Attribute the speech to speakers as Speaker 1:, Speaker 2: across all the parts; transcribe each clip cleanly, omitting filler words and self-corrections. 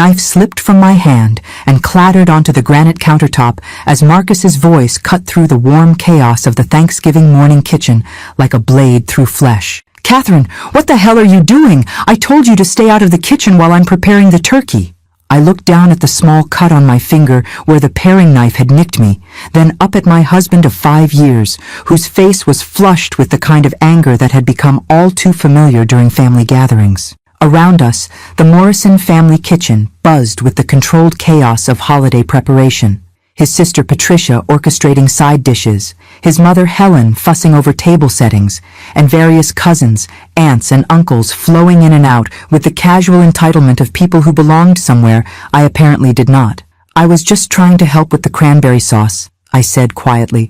Speaker 1: knife slipped from my hand and clattered onto the granite countertop as Marcus's voice cut through the warm chaos of the Thanksgiving morning kitchen like a blade through flesh. "Catherine, what the hell are you doing? I told you to stay out of the kitchen while I'm preparing the turkey." I looked down at the small cut on my finger where the paring knife had nicked me, then up at my husband of 5 years, whose face was flushed with the kind of anger that had become all too familiar during family gatherings. Around us, the Morrison family kitchen buzzed with the controlled chaos of holiday preparation. His sister Patricia orchestrating side dishes, his mother Helen fussing over table settings, and various cousins, aunts, and uncles flowing in and out with the casual entitlement of people who belonged somewhere I apparently did not. "I was just trying to help with the cranberry sauce," I said quietly,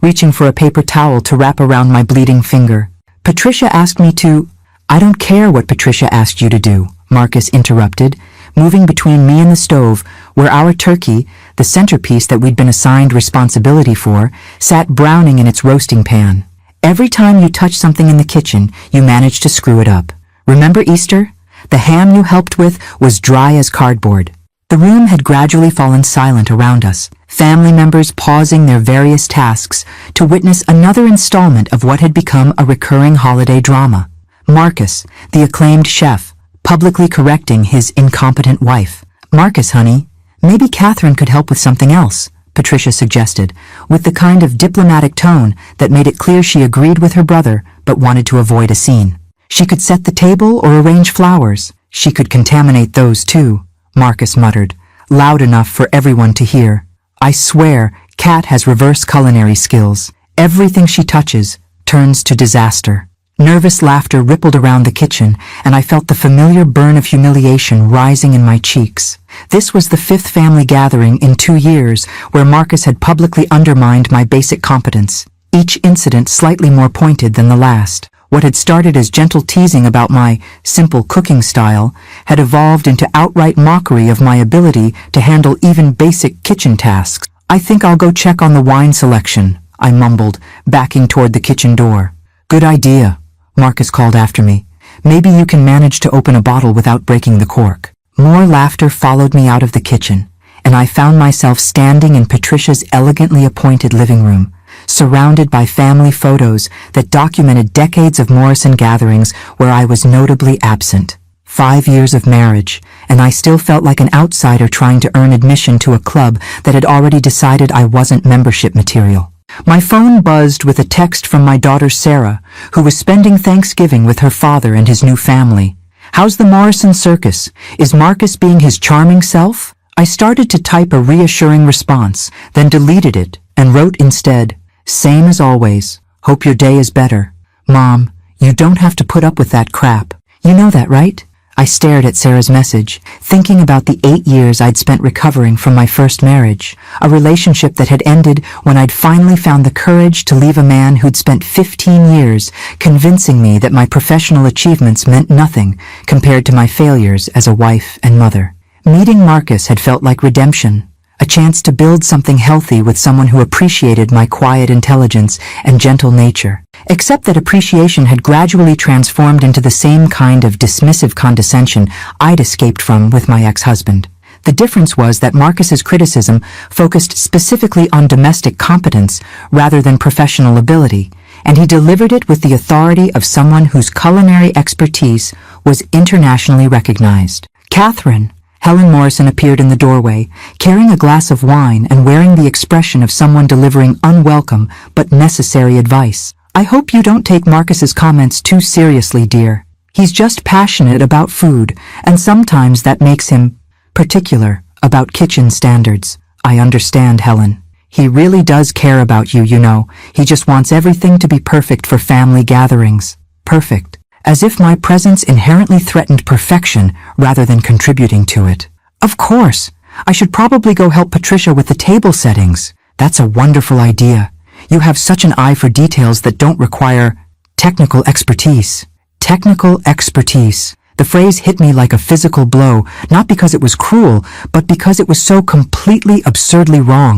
Speaker 1: reaching for a paper towel to wrap around my bleeding finger. "Patricia asked me to—" "I don't care what Patricia asked you to do," Marcus interrupted, moving between me and the stove, where our turkey, the centerpiece that we'd been assigned responsibility for, sat browning in its roasting pan. "Every time you touch something in the kitchen, you manage to screw it up. Remember Easter? The ham you helped with was dry as cardboard." The room had gradually fallen silent around us, family members pausing their various tasks to witness another installment of what had become a recurring holiday drama. Marcus, the acclaimed chef, publicly correcting his incompetent wife. "Marcus, honey, maybe Catherine could help with something else," Patricia suggested, with the kind of diplomatic tone that made it clear she agreed with her brother but wanted to avoid a scene. "She could set the table or arrange flowers. She could contaminate those too," Marcus muttered, loud enough for everyone to hear. "I swear, Cat has reverse culinary skills. Everything she touches turns to disaster." Nervous laughter rippled around the kitchen, and I felt the familiar burn of humiliation rising in my cheeks. This was the 5th family gathering in 2 years where Marcus had publicly undermined my basic competence, each incident slightly more pointed than the last. What had started as gentle teasing about my simple cooking style had evolved into outright mockery of my ability to handle even basic kitchen tasks. "I think I'll go check on the wine selection," I mumbled, backing toward the kitchen door. "Good idea," Marcus called after me. "Maybe you can manage to open a bottle without breaking the cork." More laughter followed me out of the kitchen, and I found myself standing in Patricia's elegantly appointed living room, surrounded by family photos that documented decades of Morrison gatherings where I was notably absent. 5 years of marriage, and I still felt like an outsider trying to earn admission to a club that had already decided I wasn't membership material. My phone buzzed with a text from my daughter Sarah, who was spending Thanksgiving with her father and his new family. "How's the Morrison circus? Is Marcus being his charming self?" I started to type a reassuring response, then deleted it and wrote instead, "Same as always. Hope your day is better. Mom, you don't have to put up with that crap. You know that, right?" I stared at Sarah's message, thinking about the 8 years I'd spent recovering from my first marriage, a relationship that had ended when I'd finally found the courage to leave a man who'd spent 15 years convincing me that my professional achievements meant nothing compared to my failures as a wife and mother. Meeting Marcus had felt like redemption, a chance to build something healthy with someone who appreciated my quiet intelligence and gentle nature. Except that appreciation had gradually transformed into the same kind of dismissive condescension I'd escaped from with my ex-husband. The difference was that Marcus's criticism focused specifically on domestic competence rather than professional ability, and he delivered it with the authority of someone whose culinary expertise was internationally recognized. "Catherine," Helen Morrison appeared in the doorway, carrying a glass of wine and wearing the expression of someone delivering unwelcome but necessary advice. "I hope you don't take Marcus's comments too seriously, dear. He's just passionate about food, and sometimes that makes him particular about kitchen standards." "I understand, Helen. He really does care about you, you know. He just wants everything to be perfect for family gatherings." Perfect. As if my presence inherently threatened perfection rather than contributing to it. "Of course. I should probably go help Patricia with the table settings." "That's a wonderful idea. You have such an eye for details that don't require technical expertise." Technical expertise. The phrase hit me like a physical blow, not because it was cruel, but because it was so completely absurdly wrong.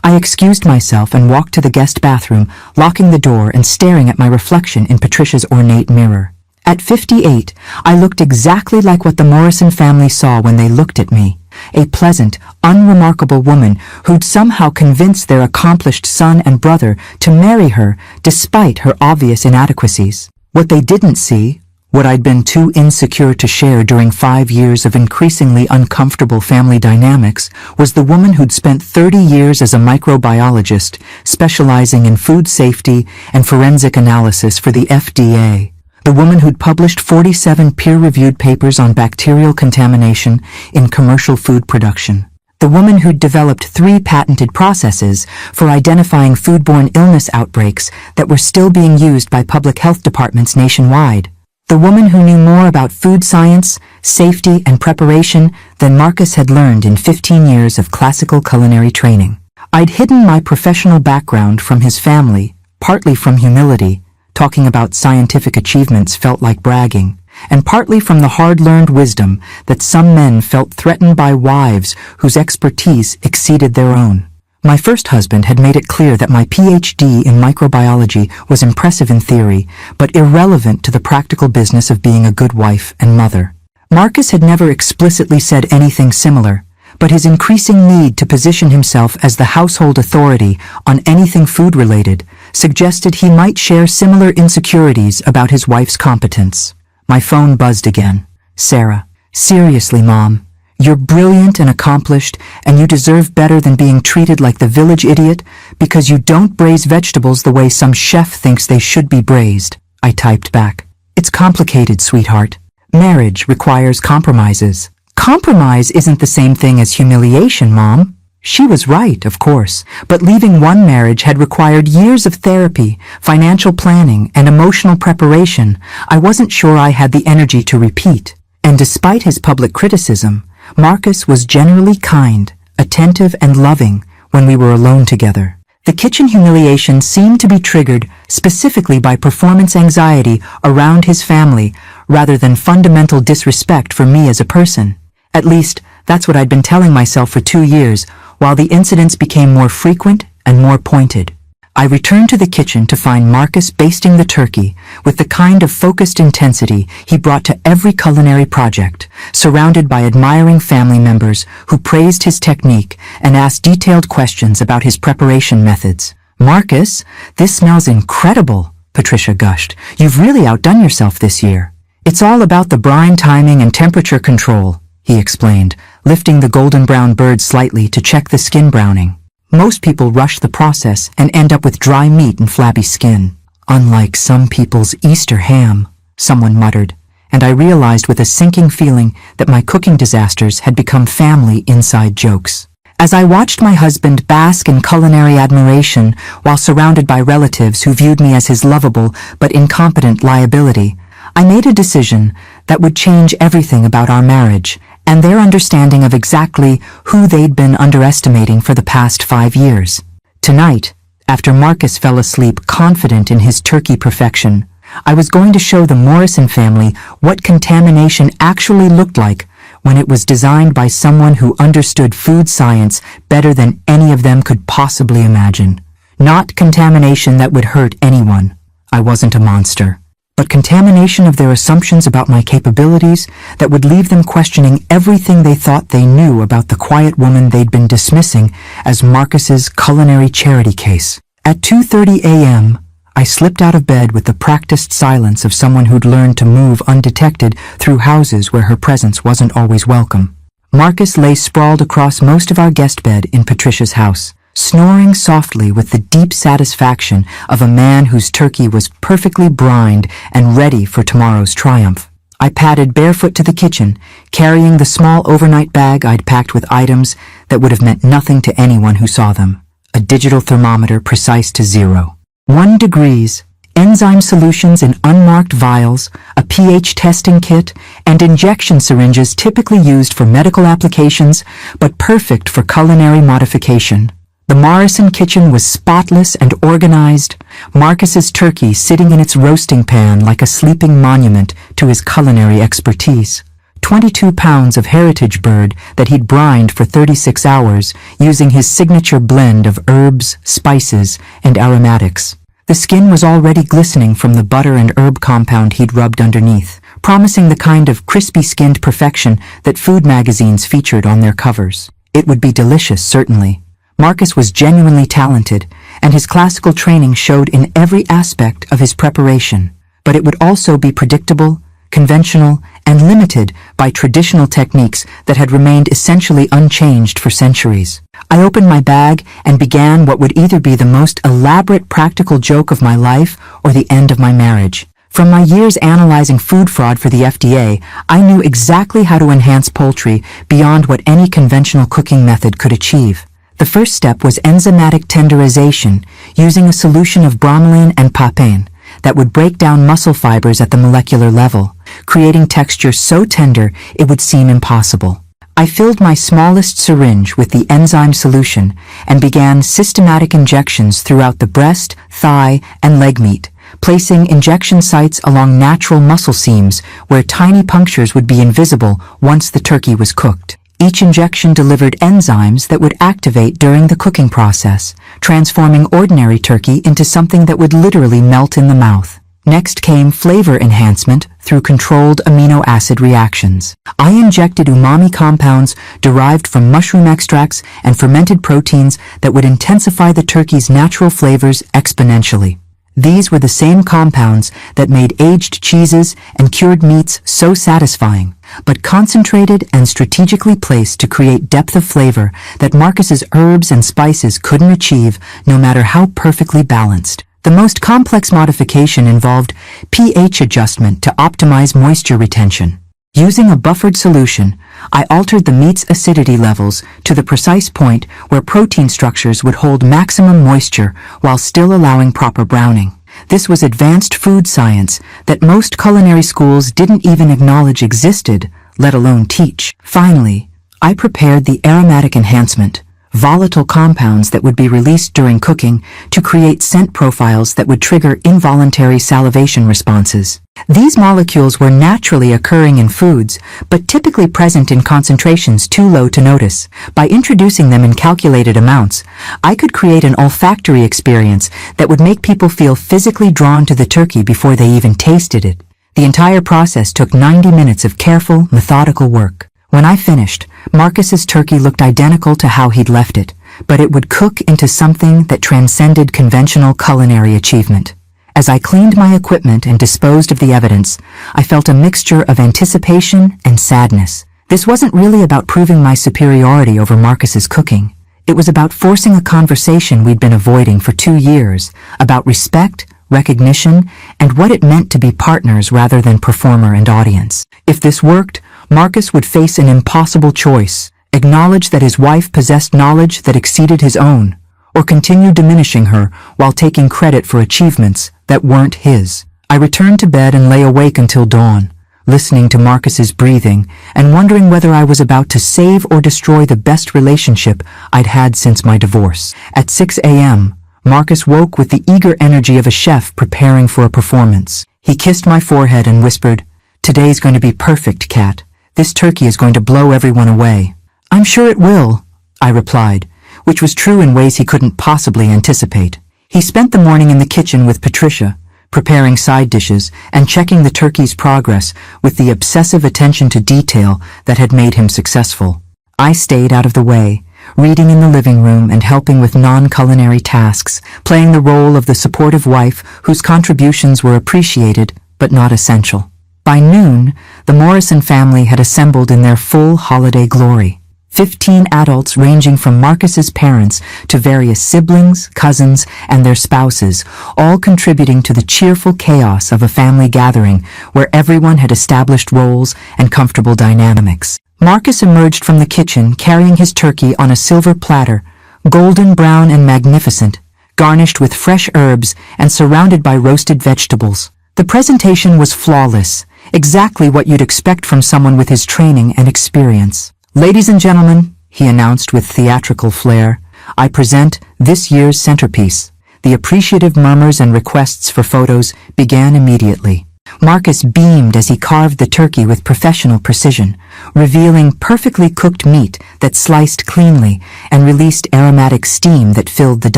Speaker 1: I excused myself and walked to the guest bathroom, locking the door and staring at my reflection in Patricia's ornate mirror. At 58, I looked exactly like what the Morrison family saw when they looked at me. A pleasant, unremarkable woman who'd somehow convinced their accomplished son and brother to marry her despite her obvious inadequacies. What they didn't see, what I'd been too insecure to share during 5 years of increasingly uncomfortable family dynamics, was the woman who'd spent 30 years as a microbiologist, specializing in food safety and forensic analysis for the FDA. The woman who'd published 47 peer-reviewed papers on bacterial contamination in commercial food production. The woman who'd developed 3 patented processes for identifying foodborne illness outbreaks that were still being used by public health departments nationwide. The woman who knew more about food science, safety, and preparation than Marcus had learned in 15 years of classical culinary training. I'd hidden my professional background from his family, partly from humility. Talking about scientific achievements felt like bragging, and partly from the hard-learned wisdom that some men felt threatened by wives whose expertise exceeded their own. My first husband had made it clear that my PhD in microbiology was impressive in theory, but irrelevant to the practical business of being a good wife and mother. Marcus had never explicitly said anything similar, but his increasing need to position himself as the household authority on anything food-related suggested he might share similar insecurities about his wife's competence. My phone buzzed again. Sarah, seriously, Mom, you're brilliant and accomplished, and you deserve better than being treated like the village idiot because you don't braise vegetables the way some chef thinks they should be braised, I typed back. It's complicated, sweetheart. Marriage requires compromises. Compromise isn't the same thing as humiliation, Mom. She was right, of course, but leaving one marriage had required years of therapy, financial planning, and emotional preparation I wasn't sure I had the energy to repeat. And despite his public criticism, Marcus was generally kind, attentive, and loving when we were alone together. The kitchen humiliation seemed to be triggered specifically by performance anxiety around his family rather than fundamental disrespect for me as a person. At least, that's what I'd been telling myself for 2 years, while the incidents became more frequent and more pointed. I returned to the kitchen to find Marcus basting the turkey with the kind of focused intensity he brought to every culinary project, surrounded by admiring family members who praised his technique and asked detailed questions about his preparation methods. Marcus, this smells incredible, Patricia gushed. You've really outdone yourself this year. It's all about the brine timing and temperature control, he explained, lifting the golden brown bird slightly to check the skin browning. Most people rush the process and end up with dry meat and flabby skin. Unlike some people's Easter ham, someone muttered, and I realized with a sinking feeling that my cooking disasters had become family inside jokes. As I watched my husband bask in culinary admiration while surrounded by relatives who viewed me as his lovable but incompetent liability, I made a decision that would change everything about our marriage and their understanding of exactly who they'd been underestimating for the past 5 years. Tonight, after Marcus fell asleep confident in his turkey perfection, I was going to show the Morrison family what contamination actually looked like when it was designed by someone who understood food science better than any of them could possibly imagine. Not contamination that would hurt anyone. I wasn't a monster. But contamination of their assumptions about my capabilities that would leave them questioning everything they thought they knew about the quiet woman they'd been dismissing as Marcus's culinary charity case. At 2:30 a.m., I slipped out of bed with the practiced silence of someone who'd learned to move undetected through houses where her presence wasn't always welcome. Marcus lay sprawled across most of our guest bed in Patricia's house, snoring softly with the deep satisfaction of a man whose turkey was perfectly brined and ready for tomorrow's triumph. I padded barefoot to the kitchen, carrying the small overnight bag I'd packed with items that would have meant nothing to anyone who saw them. A digital thermometer precise to 0. 1 degrees, enzyme solutions in unmarked vials, a pH testing kit, and injection syringes typically used for medical applications, but perfect for culinary modification. The Morrison kitchen was spotless and organized, Marcus's turkey sitting in its roasting pan like a sleeping monument to his culinary expertise. 22 pounds of heritage bird that he'd brined for 36 hours using his signature blend of herbs, spices, and aromatics. The skin was already glistening from the butter and herb compound he'd rubbed underneath, promising the kind of crispy-skinned perfection that food magazines featured on their covers. It would be delicious, certainly. Marcus was genuinely talented, and his classical training showed in every aspect of his preparation. But it would also be predictable, conventional, and limited by traditional techniques that had remained essentially unchanged for centuries. I opened my bag and began what would either be the most elaborate practical joke of my life or the end of my marriage. From my years analyzing food fraud for the FDA, I knew exactly how to enhance poultry beyond what any conventional cooking method could achieve. The first step was enzymatic tenderization, using a solution of bromelain and papain that would break down muscle fibers at the molecular level, creating texture so tender it would seem impossible. I filled my smallest syringe with the enzyme solution and began systematic injections throughout the breast, thigh, and leg meat, placing injection sites along natural muscle seams where tiny punctures would be invisible once the turkey was cooked. Each injection delivered enzymes that would activate during the cooking process, transforming ordinary turkey into something that would literally melt in the mouth. Next came flavor enhancement through controlled amino acid reactions. I injected umami compounds derived from mushroom extracts and fermented proteins that would intensify the turkey's natural flavors exponentially. These were the same compounds that made aged cheeses and cured meats so satisfying, but concentrated and strategically placed to create depth of flavor that Marcus's herbs and spices couldn't achieve, no matter how perfectly balanced. The most complex modification involved pH adjustment to optimize moisture retention. Using a buffered solution, I altered the meat's acidity levels to the precise point where protein structures would hold maximum moisture while still allowing proper browning. This was advanced food science that most culinary schools didn't even acknowledge existed, let alone teach. Finally, I prepared the aromatic enhancement, volatile compounds that would be released during cooking to create scent profiles that would trigger involuntary salivation responses. These molecules were naturally occurring in foods, but typically present in concentrations too low to notice. By introducing them in calculated amounts, I could create an olfactory experience that would make people feel physically drawn to the turkey before they even tasted it. The entire process took 90 minutes of careful, methodical work. When I finished, Marcus's turkey looked identical to how he'd left it, but it would cook into something that transcended conventional culinary achievement. As I cleaned my equipment and disposed of the evidence, I felt a mixture of anticipation and sadness. This wasn't really about proving my superiority over Marcus's cooking. It was about forcing a conversation we'd been avoiding for 2 years, about respect, recognition, and what it meant to be partners rather than performer and audience. If this worked, Marcus would face an impossible choice: acknowledge that his wife possessed knowledge that exceeded his own, or continue diminishing her while taking credit for achievements that weren't his. I returned to bed and lay awake until dawn, listening to Marcus's breathing and wondering whether I was about to save or destroy the best relationship I'd had since my divorce. At 6 a.m., Marcus woke with the eager energy of a chef preparing for a performance. He kissed my forehead and whispered, "Today's going to be perfect, Kat. This turkey is going to blow everyone away." "I'm sure it will," I replied, which was true in ways he couldn't possibly anticipate. He spent the morning in the kitchen with Patricia, preparing side dishes and checking the turkey's progress with the obsessive attention to detail that had made him successful. I stayed out of the way, reading in the living room and helping with non-culinary tasks, playing the role of the supportive wife whose contributions were appreciated but not essential. By noon, the Morrison family had assembled in their full holiday glory. 15 adults ranging from Marcus's parents to various siblings, cousins, and their spouses, all contributing to the cheerful chaos of a family gathering where everyone had established roles and comfortable dynamics. Marcus emerged from the kitchen carrying his turkey on a silver platter, golden brown and magnificent, garnished with fresh herbs and surrounded by roasted vegetables. The presentation was flawless, exactly what you'd expect from someone with his training and experience. "Ladies and gentlemen," he announced with theatrical flair, "I present this year's centerpiece." The appreciative murmurs and requests for photos began immediately. Marcus beamed as he carved the turkey with professional precision, revealing perfectly cooked meat that sliced cleanly and released aromatic steam that filled the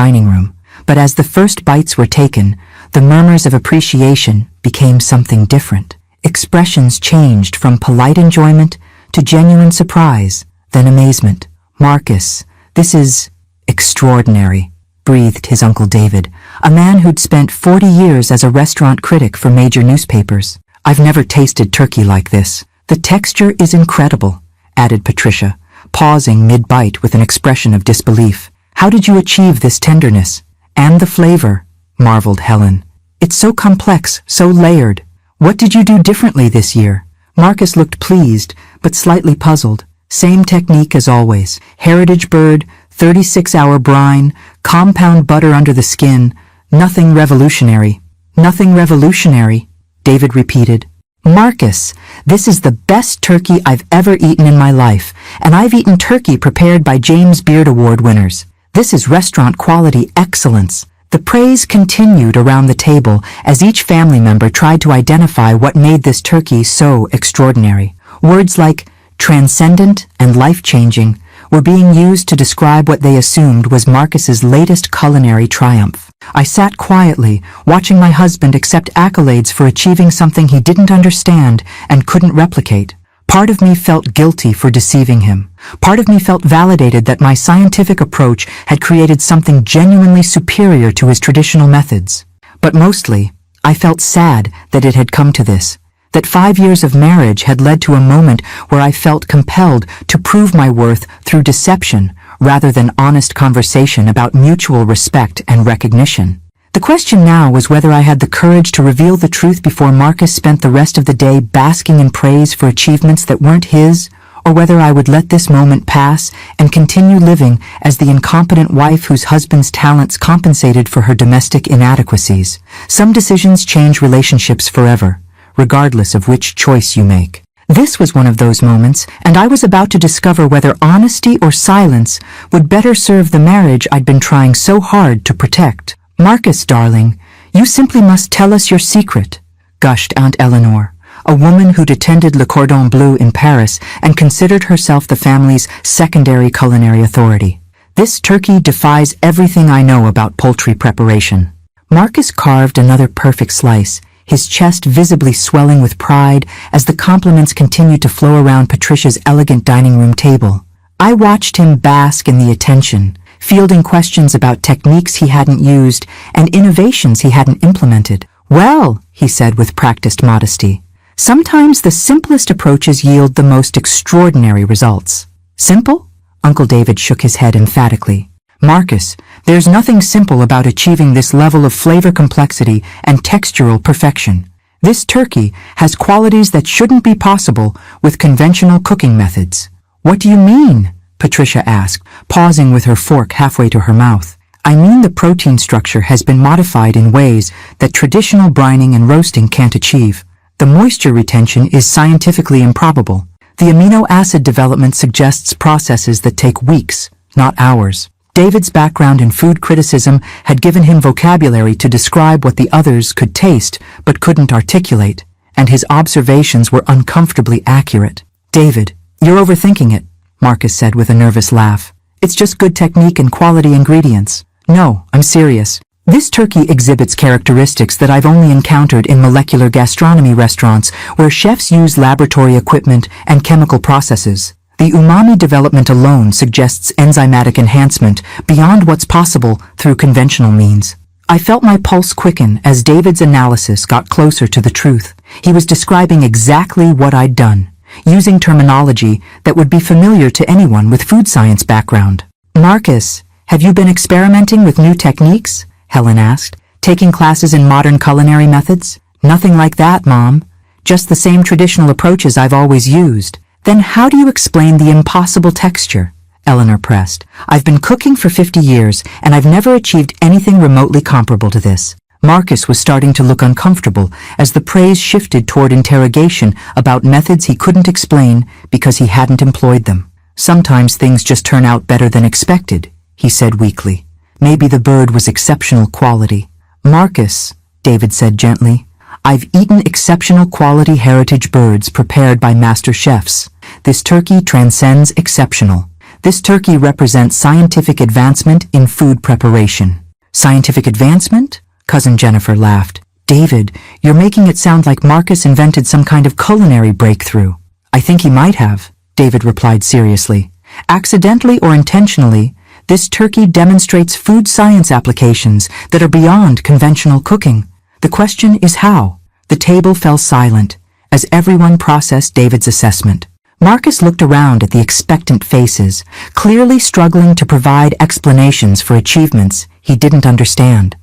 Speaker 1: dining room. But as the first bites were taken, the murmurs of appreciation became something different. Expressions changed from polite enjoyment to genuine surprise, then amazement. "Marcus, this is extraordinary," breathed his Uncle David, a man who'd spent 40 years as a restaurant critic for major newspapers. "I've never tasted turkey like this. The texture is incredible," added Patricia, pausing mid-bite with an expression of disbelief. "How did you achieve this tenderness? And the flavor," marveled Helen. "It's so complex, so layered. What did you do differently this year?" Marcus looked pleased, but slightly puzzled. "Same technique as always. Heritage bird, 36-hour brine, compound butter under the skin. Nothing revolutionary." "Nothing revolutionary," David repeated. "Marcus, this is the best turkey I've ever eaten in my life, and I've eaten turkey prepared by James Beard Award winners. This is restaurant quality excellence." The praise continued around the table as each family member tried to identify what made this turkey so extraordinary. Words like transcendent and life-changing were being used to describe what they assumed was Marcus's latest culinary triumph. I sat quietly, watching my husband accept accolades for achieving something he didn't understand and couldn't replicate. Part of me felt guilty for deceiving him. Part of me felt validated that my scientific approach had created something genuinely superior to his traditional methods. But mostly, I felt sad that it had come to this, that 5 years of marriage had led to a moment where I felt compelled to prove my worth through deception rather than honest conversation about mutual respect and recognition. The question now was whether I had the courage to reveal the truth before Marcus spent the rest of the day basking in praise for achievements that weren't his, or whether I would let this moment pass and continue living as the incompetent wife whose husband's talents compensated for her domestic inadequacies. Some decisions change relationships forever, regardless of which choice you make. This was one of those moments, and I was about to discover whether honesty or silence would better serve the marriage I'd been trying so hard to protect. "Marcus, darling, you simply must tell us your secret," gushed Aunt Eleanor, a woman who'd attended Le Cordon Bleu in Paris and considered herself the family's secondary culinary authority. "This turkey defies everything I know about poultry preparation." Marcus carved another perfect slice, his chest visibly swelling with pride as the compliments continued to flow around Patricia's elegant dining room table. I watched him bask in the attention, fielding questions about techniques he hadn't used and innovations he hadn't implemented. "Well," he said with practiced modesty, "sometimes the simplest approaches yield the most extraordinary results." "Simple?" Uncle David shook his head emphatically. "Marcus, there's nothing simple about achieving this level of flavor complexity and textural perfection. This turkey has qualities that shouldn't be possible with conventional cooking methods." "What do you mean?" Patricia asked, pausing with her fork halfway to her mouth. "I mean the protein structure has been modified in ways that traditional brining and roasting can't achieve. The moisture retention is scientifically improbable. The amino acid development suggests processes that take weeks, not hours." David's background in food criticism had given him vocabulary to describe what the others could taste but couldn't articulate, and his observations were uncomfortably accurate. "David, you're overthinking it," Marcus said with a nervous laugh. "It's just good technique and quality ingredients." "No, I'm serious. This turkey exhibits characteristics that I've only encountered in molecular gastronomy restaurants where chefs use laboratory equipment and chemical processes. The umami development alone suggests enzymatic enhancement beyond what's possible through conventional means." I felt my pulse quicken as David's analysis got closer to the truth. He was describing exactly what I'd done, using terminology that would be familiar to anyone with food science background. "Marcus, have you been experimenting with new techniques?" Helen asked, "taking classes in modern culinary methods?" "Nothing like that, Mom. Just the same traditional approaches I've always used." "Then how do you explain the impossible texture?" Eleanor pressed. "I've been cooking for 50 years, and I've never achieved anything remotely comparable to this." Marcus was starting to look uncomfortable as the praise shifted toward interrogation about methods he couldn't explain because he hadn't employed them. "Sometimes things just turn out better than expected," he said weakly. "Maybe the bird was exceptional quality." "Marcus," David said gently, "I've eaten exceptional quality heritage birds prepared by master chefs. This turkey transcends exceptional. This turkey represents scientific advancement in food preparation." Scientific advancement? Cousin Jennifer laughed. David, you're making it sound like Marcus invented some kind of culinary breakthrough. I think he might have, David replied seriously. Accidentally or intentionally, this turkey demonstrates food science applications that are beyond conventional cooking. The question is how? The table fell silent as everyone processed David's assessment. Marcus looked around at the expectant faces, clearly struggling to provide explanations for achievements he didn't understand.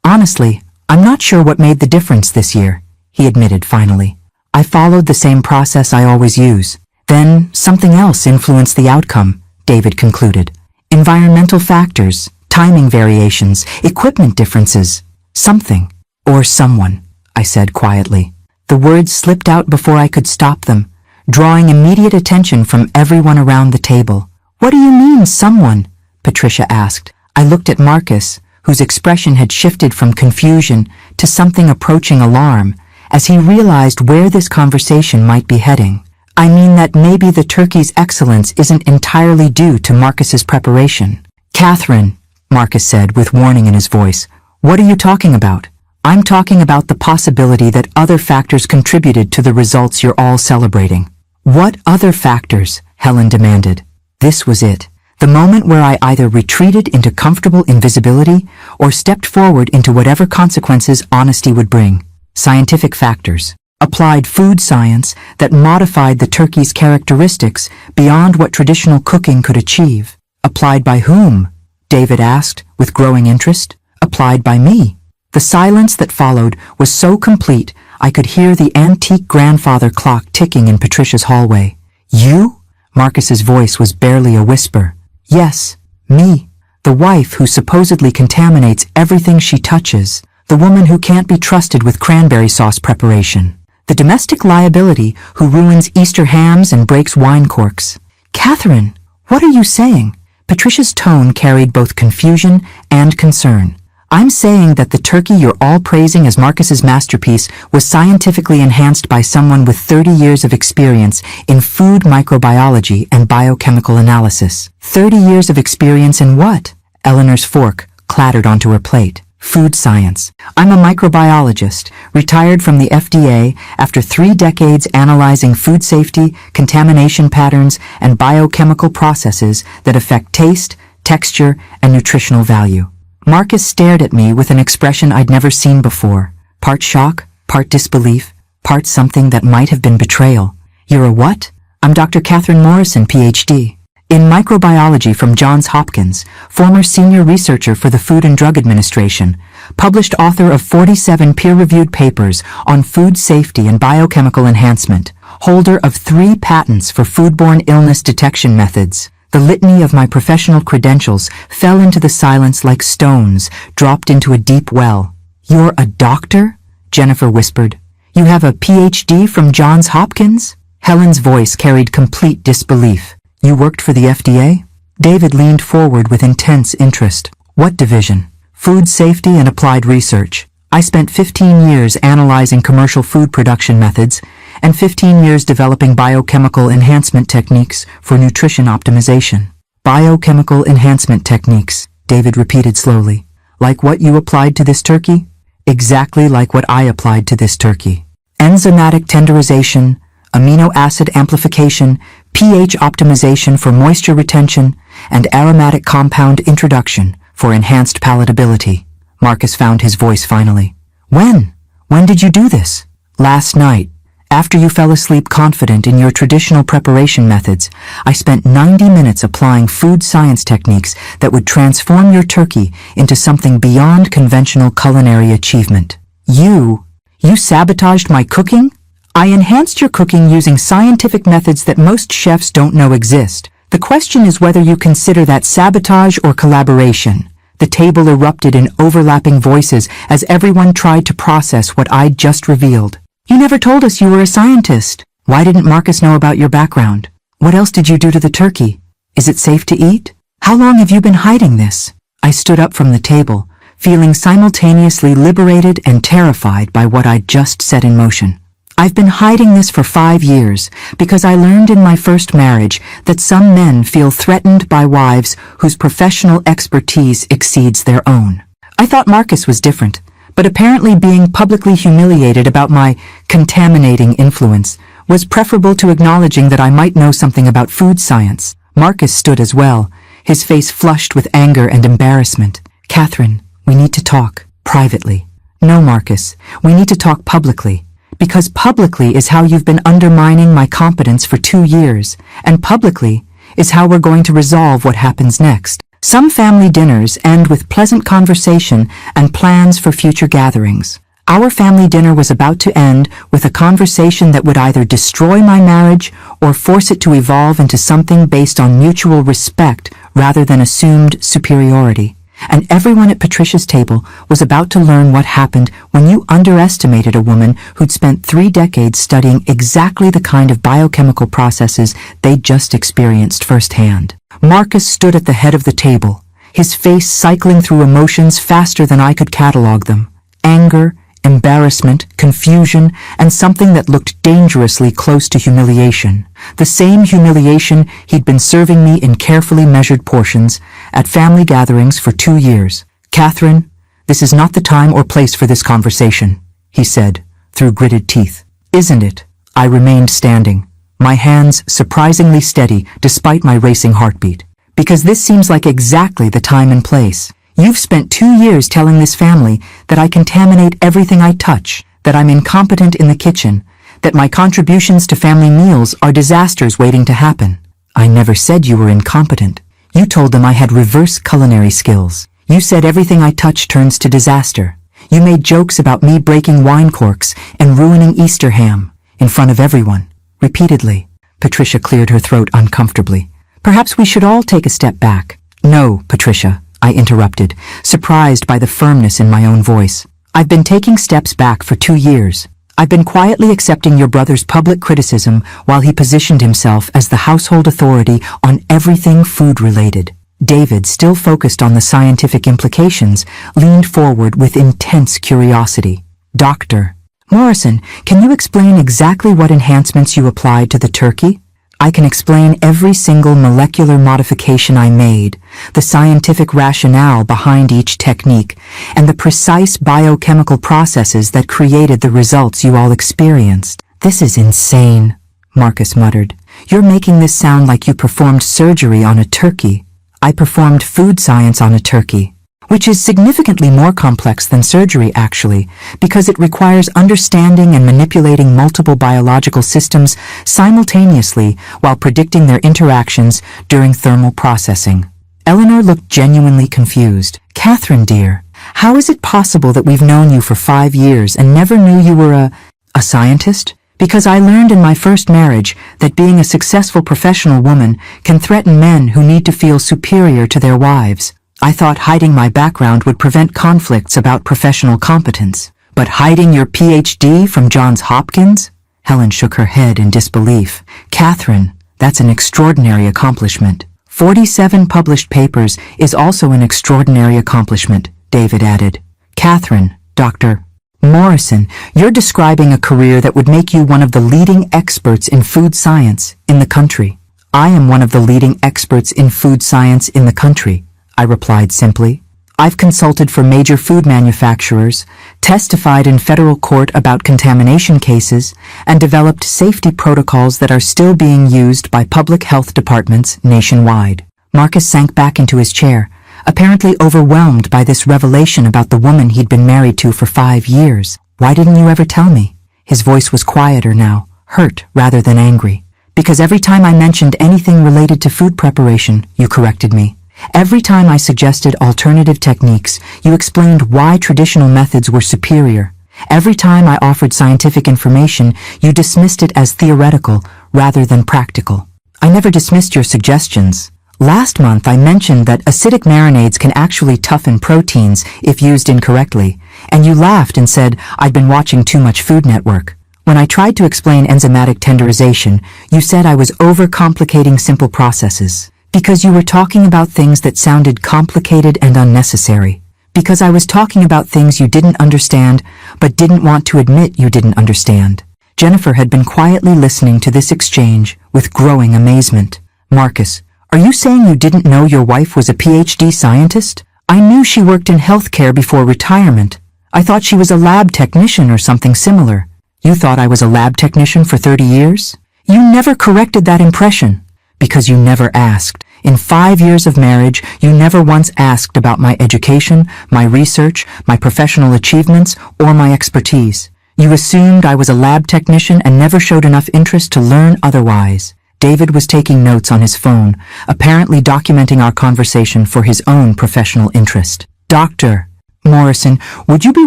Speaker 1: Honestly, I'm not sure what made the difference this year, he admitted finally. I followed the same process I always use. Then something else influenced the outcome, David concluded. Environmental factors, timing variations, equipment differences. Something. Or someone, I said quietly. The words slipped out before I could stop them, drawing immediate attention from everyone around the table. What do you mean, someone? Patricia asked. I looked at Marcus, whose expression had shifted from confusion to something approaching alarm, as he realized where this conversation might be heading. I mean that maybe the turkey's excellence isn't entirely due to Marcus's preparation. Catherine, Marcus said with warning in his voice, what are you talking about? I'm talking about the possibility that other factors contributed to the results you're all celebrating. What other factors? Helen demanded. This was it. The moment where I either retreated into comfortable invisibility or stepped forward into whatever consequences honesty would bring. Scientific factors. Applied food science that modified the turkey's characteristics beyond what traditional cooking could achieve. Applied by whom? David asked, with growing interest. Applied by me. The silence that followed was so complete I could hear the antique grandfather clock ticking in Patricia's hallway. You? Marcus's voice was barely a whisper. Yes, me. The wife who supposedly contaminates everything she touches. The woman who can't be trusted with cranberry sauce preparation. The domestic liability who ruins Easter hams and breaks wine corks. Catherine, what are you saying? Patricia's tone carried both confusion and concern. I'm saying that the turkey you're all praising as Marcus's masterpiece was scientifically enhanced by someone with 30 years of experience in food microbiology and biochemical analysis. 30 years of experience in what? Eleanor's fork clattered onto her plate. Food science. I'm a microbiologist, retired from the FDA after 3 decades analyzing food safety, contamination patterns, and biochemical processes that affect taste, texture, and nutritional value. Marcus stared at me with an expression I'd never seen before. Part shock, part disbelief, part something that might have been betrayal. You're a what? I'm Dr. Catherine Morrison, PhD. In microbiology from Johns Hopkins, former senior researcher for the Food and Drug Administration, published author of 47 peer-reviewed papers on food safety and biochemical enhancement, holder of 3 patents for foodborne illness detection methods. The litany of my professional credentials fell into the silence like stones dropped into a deep well. You're a doctor? Jennifer whispered. You have a PhD from Johns Hopkins? Helen's voice carried complete disbelief. You worked for the FDA? David leaned forward with intense interest. What division? Food safety and applied research. I spent 15 years analyzing commercial food production methods and 15 years developing biochemical enhancement techniques for nutrition optimization. Biochemical enhancement techniques, David repeated slowly. Like what you applied to this turkey? Exactly like what I applied to this turkey. Enzymatic tenderization, amino acid amplification, pH optimization for moisture retention, and aromatic compound introduction for enhanced palatability. Marcus found his voice finally. When? When did you do this? Last night. After you fell asleep confident in your traditional preparation methods, I spent 90 minutes applying food science techniques that would transform your turkey into something beyond conventional culinary achievement. You sabotaged my cooking? I enhanced your cooking using scientific methods that most chefs don't know exist. The question is whether you consider that sabotage or collaboration. The table erupted in overlapping voices as everyone tried to process what I'd just revealed. You never told us you were a scientist. Why didn't Marcus know about your background? What else did you do to the turkey? Is it safe to eat? How long have you been hiding this? I stood up from the table, feeling simultaneously liberated and terrified by what I'd just set in motion. I've been hiding this for 5 years because I learned in my first marriage that some men feel threatened by wives whose professional expertise exceeds their own. I thought Marcus was different, but apparently being publicly humiliated about my contaminating influence was preferable to acknowledging that I might know something about food science. Marcus stood as well, his face flushed with anger and embarrassment. Catherine, we need to talk, privately. No, Marcus, we need to talk publicly. Because publicly is how you've been undermining my competence for 2 years, and publicly is how we're going to resolve what happens next. Some family dinners end with pleasant conversation and plans for future gatherings. Our family dinner was about to end with a conversation that would either destroy my marriage or force it to evolve into something based on mutual respect rather than assumed superiority. And everyone at Patricia's table was about to learn what happened when you underestimated a woman who'd spent 3 decades studying exactly the kind of biochemical processes they'd just experienced firsthand. Marcus stood at the head of the table, his face cycling through emotions faster than I could catalog them. Anger, embarrassment, confusion, and something that looked dangerously close to humiliation. The same humiliation he'd been serving me in carefully measured portions at family gatherings for 2 years. Catherine, this is not the time or place for this conversation, he said, through gritted teeth. Isn't it? I remained standing, my hands surprisingly steady despite my racing heartbeat. Because this seems like exactly the time and place. You've spent 2 years telling this family that I contaminate everything I touch, that I'm incompetent in the kitchen, that my contributions to family meals are disasters waiting to happen. I never said you were incompetent. You told them I had reverse culinary skills. You said everything I touch turns to disaster. You made jokes about me breaking wine corks and ruining Easter ham in front of everyone, repeatedly. Patricia cleared her throat uncomfortably. Perhaps we should all take a step back. No, Patricia, I interrupted, surprised by the firmness in my own voice. I've been taking steps back for 2 years. I've been quietly accepting your brother's public criticism while he positioned himself as the household authority on everything food-related. David, still focused on the scientific implications, leaned forward with intense curiosity. Dr. Morrison, can you explain exactly what enhancements you applied to the turkey? I can explain every single molecular modification I made, the scientific rationale behind each technique, and the precise biochemical processes that created the results you all experienced. This is insane, Marcus muttered. You're making this sound like you performed surgery on a turkey. I performed food science on a turkey, which is significantly more complex than surgery actually, because it requires understanding and manipulating multiple biological systems simultaneously while predicting their interactions during thermal processing. Eleanor looked genuinely confused. Catherine, dear, how is it possible that we've known you for 5 years and never knew you were a scientist? Because I learned in my first marriage that being a successful professional woman can threaten men who need to feel superior to their wives. I thought hiding my background would prevent conflicts about professional competence. But hiding your PhD from Johns Hopkins? Helen shook her head in disbelief. Catherine, that's an extraordinary accomplishment. 47 published papers is also an extraordinary accomplishment, David added. Catherine, Dr. Morrison, you're describing a career that would make you one of the leading experts in food science in the country. I am one of the leading experts in food science in the country, I replied simply. I've consulted for major food manufacturers, testified in federal court about contamination cases, and developed safety protocols that are still being used by public health departments nationwide. Marcus sank back into his chair, apparently overwhelmed by this revelation about the woman he'd been married to for 5 years. Why didn't you ever tell me? His voice was quieter now, hurt rather than angry. Because every time I mentioned anything related to food preparation, you corrected me. Every time I suggested alternative techniques, you explained why traditional methods were superior. Every time I offered scientific information, you dismissed it as theoretical rather than practical. I never dismissed your suggestions. Last month I mentioned that acidic marinades can actually toughen proteins if used incorrectly, and you laughed and said I'd been watching too much Food Network. When I tried to explain enzymatic tenderization, you said I was overcomplicating simple processes. Because you were talking about things that sounded complicated and unnecessary. Because I was talking about things you didn't understand, but didn't want to admit you didn't understand. Jennifer had been quietly listening to this exchange with growing amazement. Marcus, are you saying you didn't know your wife was a PhD scientist? I knew she worked in healthcare before retirement. I thought she was a lab technician or something similar. You thought I was a lab technician for 30 years? You never corrected that impression. Because you never asked. In 5 years of marriage, you never once asked about my education, my research, my professional achievements, or my expertise. You assumed I was a lab technician and never showed enough interest to learn otherwise. David was taking notes on his phone, apparently documenting our conversation for his own professional interest. Dr. Morrison, would you be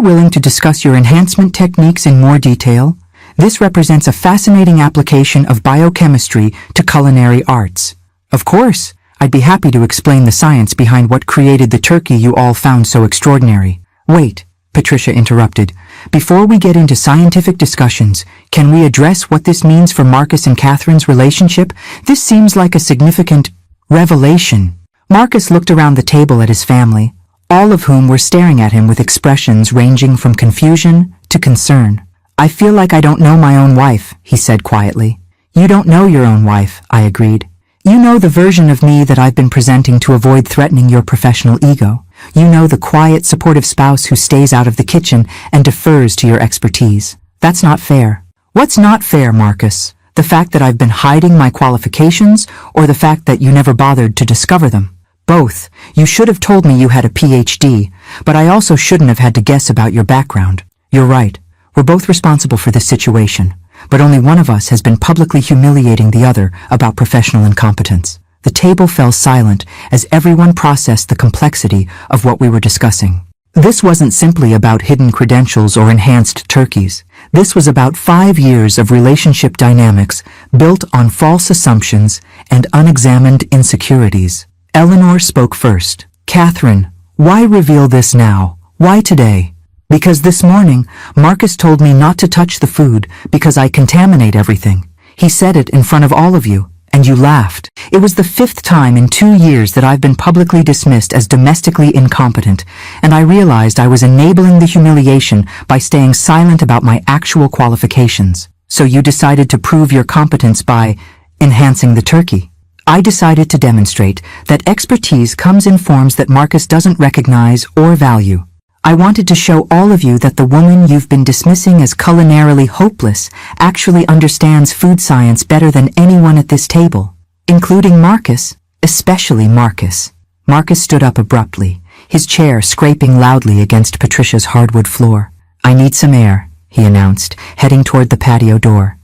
Speaker 1: willing to discuss your enhancement techniques in more detail? This represents a fascinating application of biochemistry to culinary arts. Of course, I'd be happy to explain the science behind what created the turkey you all found so extraordinary. Wait, Patricia interrupted. Before we get into scientific discussions, can we address what this means for Marcus and Catherine's relationship? This seems like a significant revelation. Marcus looked around the table at his family, all of whom were staring at him with expressions ranging from confusion to concern. I feel like I don't know my own wife, he said quietly. You don't know your own wife, I agreed. You know the version of me that I've been presenting to avoid threatening your professional ego. You know the quiet, supportive spouse who stays out of the kitchen and defers to your expertise. That's not fair. What's not fair, Marcus? The fact that I've been hiding my qualifications, or the fact that you never bothered to discover them? Both. You should have told me you had a PhD, but I also shouldn't have had to guess about your background. You're right. We're both responsible for this situation, but only one of us has been publicly humiliating the other about professional incompetence. The table fell silent as everyone processed the complexity of what we were discussing. This wasn't simply about hidden credentials or enhanced turkeys. This was about 5 years of relationship dynamics built on false assumptions and unexamined insecurities. Eleanor spoke first. Catherine, why reveal this now? Why today? Because this morning, Marcus told me not to touch the food because I contaminate everything. He said it in front of all of you. And you laughed. It was the 5th time in 2 years that I've been publicly dismissed as domestically incompetent, and I realized I was enabling the humiliation by staying silent about my actual qualifications. So you decided to prove your competence by enhancing the turkey. I decided to demonstrate that expertise comes in forms that Marcus doesn't recognize or value. I wanted to show all of you that the woman you've been dismissing as culinarily hopeless actually understands food science better than anyone at this table, including Marcus, especially Marcus. Marcus stood up abruptly, his chair scraping loudly against Patricia's hardwood floor. I need some air, he announced, heading toward the patio door.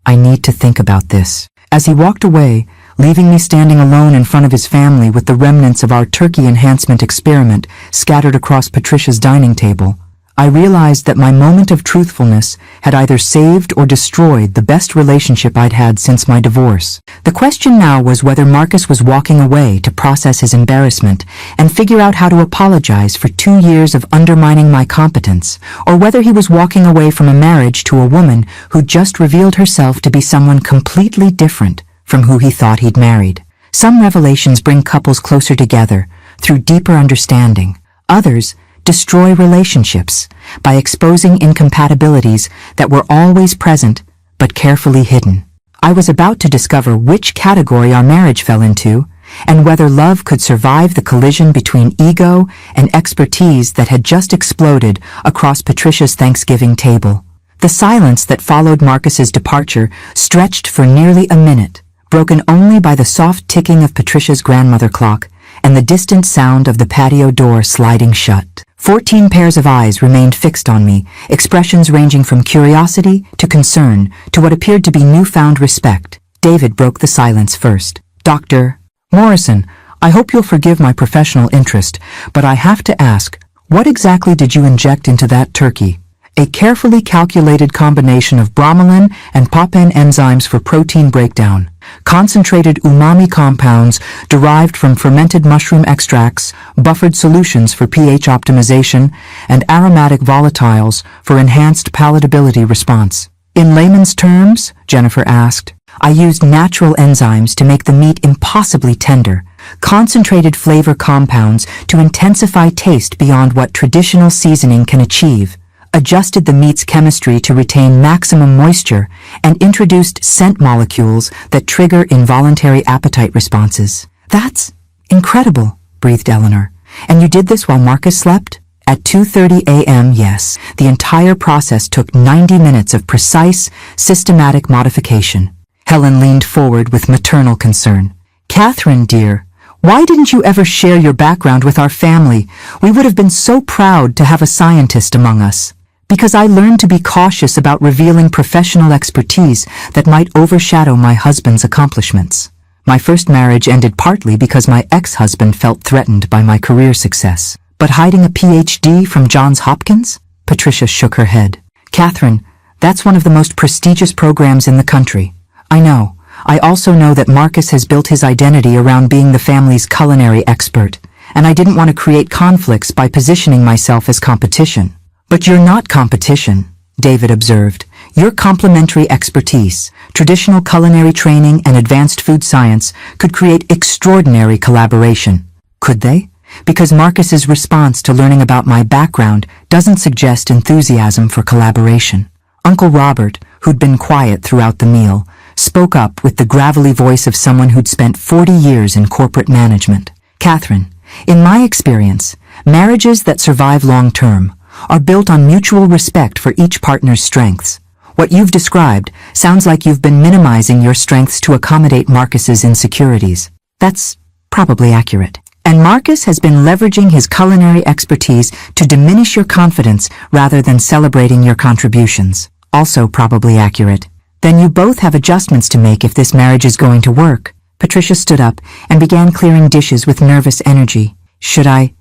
Speaker 1: I need to think about this. As he walked away, leaving me standing alone in front of his family with the remnants of our turkey enhancement experiment scattered across Patricia's dining table, I realized that my moment of truthfulness had either saved or destroyed the best relationship I'd had since my divorce. The question now was whether Marcus was walking away to process his embarrassment and figure out how to apologize for 2 years of undermining my competence, or whether he was walking away from a marriage to a woman who just revealed herself to be someone completely different from who he thought he'd married. Some revelations bring couples closer together through deeper understanding. Others destroy relationships by exposing incompatibilities that were always present but carefully hidden. I was about to discover which category our marriage fell into and whether love could survive the collision between ego and expertise that had just exploded across Patricia's Thanksgiving table. The silence that followed Marcus's departure stretched for nearly a minute, broken only by the soft ticking of Patricia's grandmother clock and the distant sound of the patio door sliding shut. 14 pairs of eyes remained fixed on me, expressions ranging from curiosity to concern to what appeared to be newfound respect. David broke the silence first. Dr. Morrison, I hope you'll forgive my professional interest, but I have to ask, what exactly did you inject into that turkey? A carefully calculated combination of bromelain and papain enzymes for protein breakdown, concentrated umami compounds derived from fermented mushroom extracts, buffered solutions for pH optimization, and aromatic volatiles for enhanced palatability response. In layman's terms, Jennifer asked, I used natural enzymes to make the meat impossibly tender, concentrated flavor compounds to intensify taste beyond what traditional seasoning can achieve, adjusted the meat's chemistry to retain maximum moisture, and introduced scent molecules that trigger involuntary appetite responses. That's incredible, breathed Eleanor. And you did this while Marcus slept? At 2:30 a.m., yes. The entire process took 90 minutes of precise, systematic modification. Helen leaned forward with maternal concern. Catherine, dear, why didn't you ever share your background with our family? We would have been so proud to have a scientist among us. Because I learned to be cautious about revealing professional expertise that might overshadow my husband's accomplishments. My first marriage ended partly because my ex-husband felt threatened by my career success. But hiding a PhD from Johns Hopkins? Patricia shook her head. Catherine, that's one of the most prestigious programs in the country. I know. I also know that Marcus has built his identity around being the family's culinary expert, and I didn't want to create conflicts by positioning myself as competition. But you're not competition, David observed. Your complementary expertise, traditional culinary training and advanced food science could create extraordinary collaboration. Could they? Because Marcus's response to learning about my background doesn't suggest enthusiasm for collaboration. Uncle Robert, who'd been quiet throughout the meal, spoke up with the gravelly voice of someone who'd spent 40 years in corporate management. Catherine, in my experience, marriages that survive long-term are built on mutual respect for each partner's strengths. What you've described sounds like you've been minimizing your strengths to accommodate Marcus's insecurities. That's probably accurate. And Marcus has been leveraging his culinary expertise to diminish your confidence rather than celebrating your contributions. Also probably accurate. Then you both have adjustments to make if this marriage is going to work. Patricia stood up and began clearing dishes with nervous energy. Should I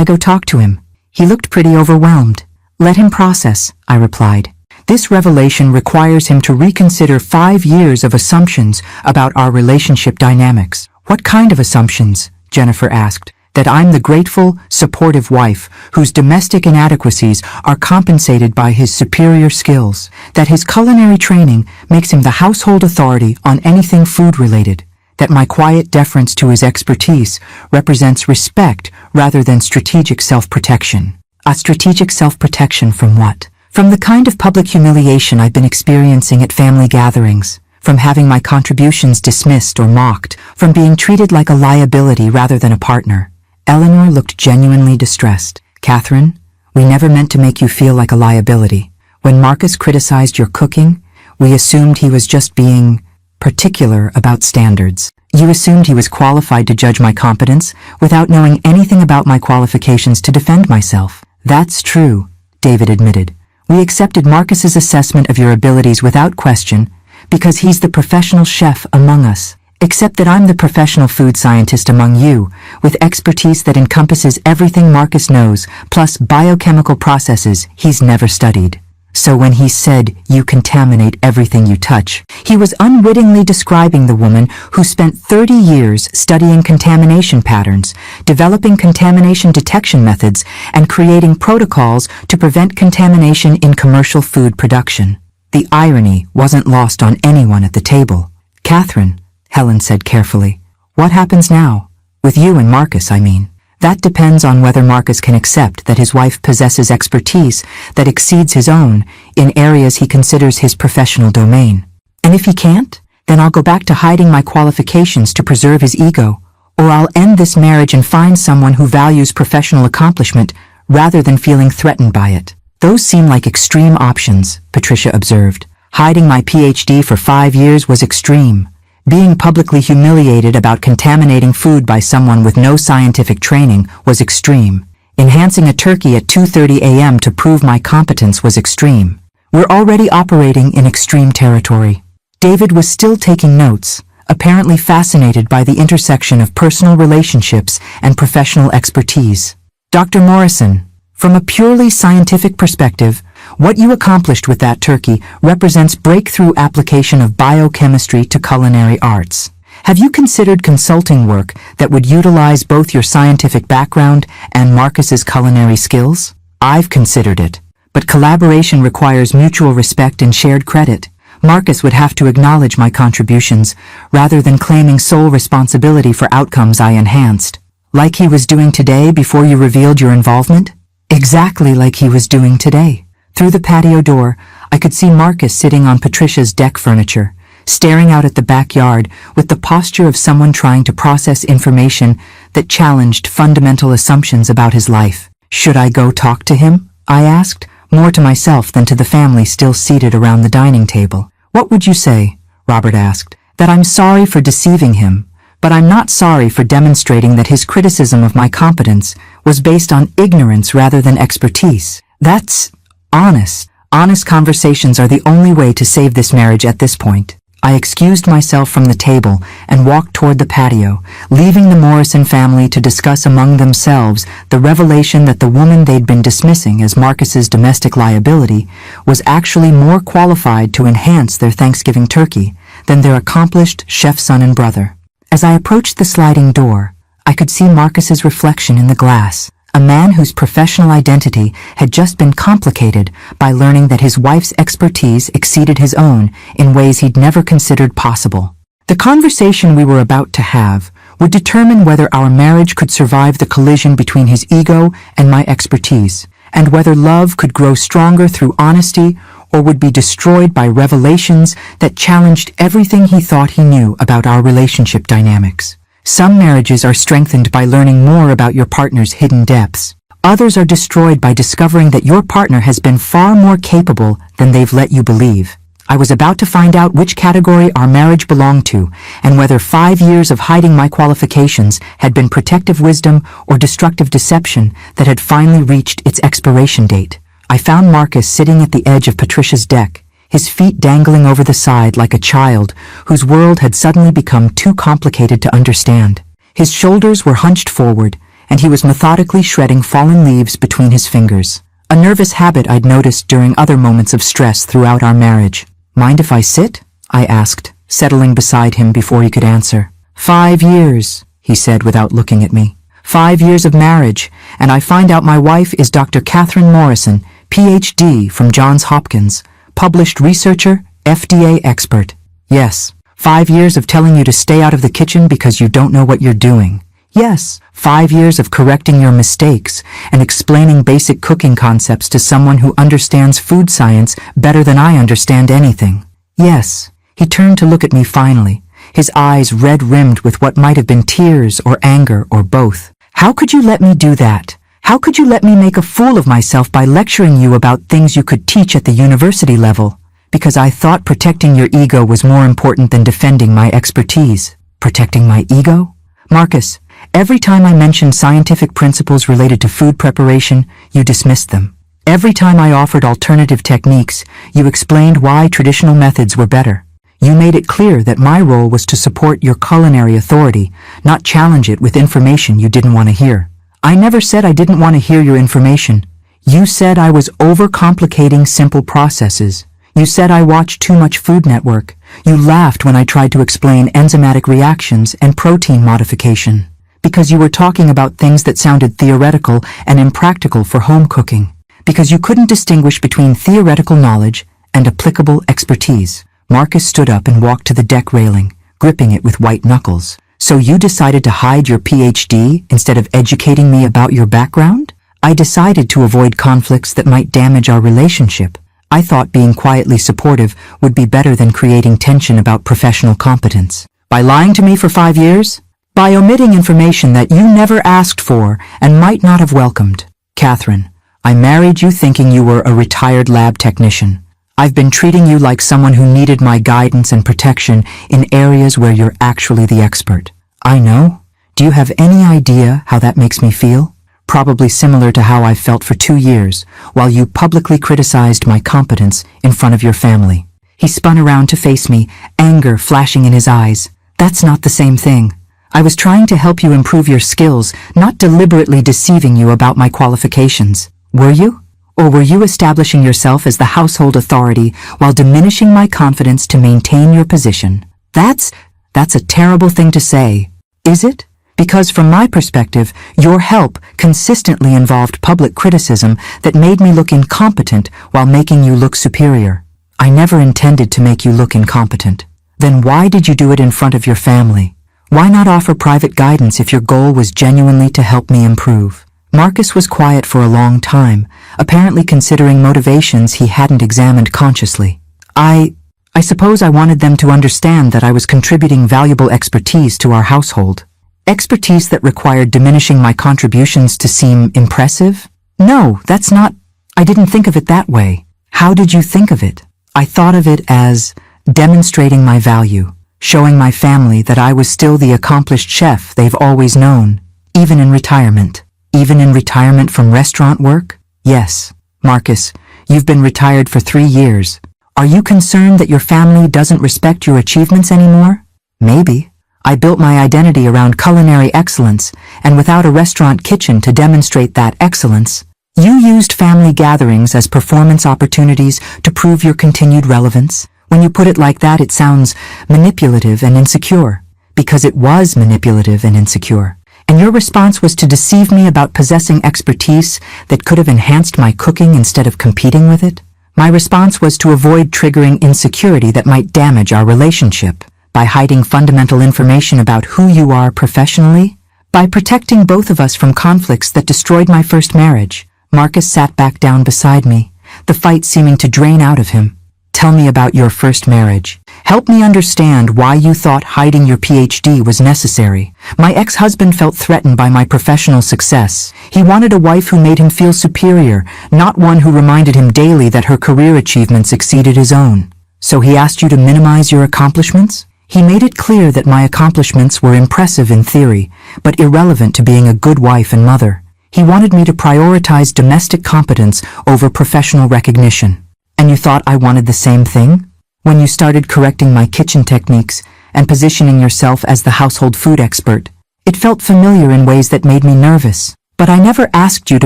Speaker 1: go talk to him? He looked pretty overwhelmed. Let him process, I replied. This revelation requires him to reconsider 5 years of assumptions about our relationship dynamics. What kind of assumptions? Jennifer asked. That I'm the grateful, supportive wife whose domestic inadequacies are compensated by his superior skills. That his culinary training makes him the household authority on anything food-related. That my quiet deference to his expertise represents respect rather than strategic self-protection. A strategic self-protection from what? From the kind of public humiliation I've been experiencing at family gatherings. From having my contributions dismissed or mocked. From being treated like a liability rather than a partner. Eleanor looked genuinely distressed. Catherine, we never meant to make you feel like a liability. When Marcus criticized your cooking, we assumed he was just being particular about standards. You assumed he was qualified to judge my competence without knowing anything about my qualifications to defend myself. That's true, David admitted. We accepted Marcus's assessment of your abilities without question because he's the professional chef among us. Except that I'm the professional food scientist among you, with expertise that encompasses everything Marcus knows, plus biochemical processes he's never studied. So when he said, you contaminate everything you touch, he was unwittingly describing the woman who spent 30 years studying contamination patterns, developing contamination detection methods, and creating protocols to prevent contamination in commercial food production. The irony wasn't lost on anyone at the table. Catherine, Helen said carefully. What happens now? With you and Marcus, I mean. That depends on whether Marcus can accept that his wife possesses expertise that exceeds his own in areas he considers his professional domain. And if he can't, then I'll go back to hiding my qualifications to preserve his ego, or I'll end this marriage and find someone who values professional accomplishment rather than feeling threatened by it. Those seem like extreme options, Patricia observed. Hiding my PhD for 5 years was extreme. Being publicly humiliated about contaminating food by someone with no scientific training was extreme. Enhancing a turkey at 2:30 a.m. to prove my competence was extreme. We're already operating in extreme territory. David was still taking notes, apparently fascinated by the intersection of personal relationships and professional expertise. Dr. Morrison, from a purely scientific perspective, what you accomplished with that turkey represents breakthrough application of biochemistry to culinary arts. Have you considered consulting work that would utilize both your scientific background and Marcus's culinary skills? I've considered it, but collaboration requires mutual respect and shared credit. Marcus would have to acknowledge my contributions rather than claiming sole responsibility for outcomes I enhanced. Like he was doing today before you revealed your involvement? Exactly like he was doing today. Through the patio door, I could see Marcus sitting on Patricia's deck furniture, staring out at the backyard with the posture of someone trying to process information that challenged fundamental assumptions about his life. Should I go talk to him? I asked, more to myself than to the family still seated around the dining table. What would you say? Robert asked. That I'm sorry for deceiving him, but I'm not sorry for demonstrating that his criticism of my competence was based on ignorance rather than expertise. That's honest. Honest conversations are the only way to save this marriage at this point. I excused myself from the table and walked toward the patio, leaving the Morrison family to discuss among themselves the revelation that the woman they'd been dismissing as Marcus's domestic liability was actually more qualified to enhance their Thanksgiving turkey than their accomplished chef son and brother. As I approached the sliding door, I could see Marcus's reflection in the glass, a man whose professional identity had just been complicated by learning that his wife's expertise exceeded his own in ways he'd never considered possible. The conversation we were about to have would determine whether our marriage could survive the collision between his ego and my expertise, and whether love could grow stronger through honesty or would be destroyed by revelations that challenged everything he thought he knew about our relationship dynamics. Some marriages are strengthened by learning more about your partner's hidden depths. Others are destroyed by discovering that your partner has been far more capable than they've let you believe. I was about to find out which category our marriage belonged to, and whether 5 years of hiding my qualifications had been protective wisdom or destructive deception that had finally reached its expiration date. I found Marcus sitting at the edge of Patricia's deck, his feet dangling over the side like a child whose world had suddenly become too complicated to understand. His shoulders were hunched forward, and he was methodically shredding fallen leaves between his fingers, a nervous habit I'd noticed during other moments of stress throughout our marriage. Mind if I sit? I asked, settling beside him before he could answer. 5 years, he said without looking at me. 5 years of marriage, and I find out my wife is Dr. Catherine Morrison, Ph.D. from Johns Hopkins, published researcher, FDA expert. Yes, 5 years of telling you to stay out of the kitchen because you don't know what you're doing. Yes, 5 years of correcting your mistakes and explaining basic cooking concepts to someone who understands food science better than I understand anything. Yes, he turned to look at me finally, his eyes red-rimmed with what might have been tears or anger or both. How could you let me do that? How could you let me make a fool of myself by lecturing you about things you could teach at the university level? Because I thought protecting your ego was more important than defending my expertise. Protecting my ego? Marcus, every time I mentioned scientific principles related to food preparation, you dismissed them. Every time I offered alternative techniques, you explained why traditional methods were better. You made it clear that my role was to support your culinary authority, not challenge it with information you didn't want to hear. I never said I didn't want to hear your information. You said I was overcomplicating simple processes. You said I watched too much Food Network. You laughed when I tried to explain enzymatic reactions and protein modification, because you were talking about things that sounded theoretical and impractical for home cooking, because you couldn't distinguish between theoretical knowledge and applicable expertise. Marcus stood up and walked to the deck railing, gripping it with white knuckles. So you decided to hide your PhD instead of educating me about your background? I decided to avoid conflicts that might damage our relationship. I thought being quietly supportive would be better than creating tension about professional competence. By lying to me for 5 years? By omitting information that you never asked for and might not have welcomed. Catherine, I married you thinking you were a retired lab technician. I've been treating you like someone who needed my guidance and protection in areas where you're actually the expert. I know. Do you have any idea how that makes me feel? Probably similar to how I felt for 2 years, while you publicly criticized my competence in front of your family. He spun around to face me, anger flashing in his eyes. That's not the same thing. I was trying to help you improve your skills, not deliberately deceiving you about my qualifications. Were you? Or were you establishing yourself as the household authority while diminishing my confidence to maintain your position? That's a terrible thing to say. Is it? Because from my perspective, your help consistently involved public criticism that made me look incompetent while making you look superior. I never intended to make you look incompetent. Then why did you do it in front of your family? Why not offer private guidance if your goal was genuinely to help me improve? Marcus was quiet for a long time, apparently considering motivations he hadn't examined consciously. I suppose I wanted them to understand that I was contributing valuable expertise to our household. Expertise that required diminishing my contributions to seem impressive? No, that's not... I didn't think of it that way. How did you think of it? I thought of it as demonstrating my value, showing my family that I was still the accomplished chef they've always known, even in retirement. Even in retirement from restaurant work? Yes. Marcus, you've been retired for 3 years. Are you concerned that your family doesn't respect your achievements anymore? Maybe. I built my identity around culinary excellence, and without a restaurant kitchen to demonstrate that excellence, you used family gatherings as performance opportunities to prove your continued relevance. When you put it like that, it sounds manipulative and insecure, because it was manipulative and insecure. And your response was to deceive me about possessing expertise that could have enhanced my cooking instead of competing with it? My response was to avoid triggering insecurity that might damage our relationship by hiding fundamental information about who you are professionally, by protecting both of us from conflicts that destroyed my first marriage. Marcus sat back down beside me, the fight seeming to drain out of him. Tell me about your first marriage. Help me understand why you thought hiding your PhD was necessary. My ex-husband felt threatened by my professional success. He wanted a wife who made him feel superior, not one who reminded him daily that her career achievements exceeded his own. So he asked you to minimize your accomplishments? He made it clear that my accomplishments were impressive in theory, but irrelevant to being a good wife and mother. He wanted me to prioritize domestic competence over professional recognition. And you thought I wanted the same thing? When you started correcting my kitchen techniques and positioning yourself as the household food expert, it felt familiar in ways that made me nervous. But I never asked you to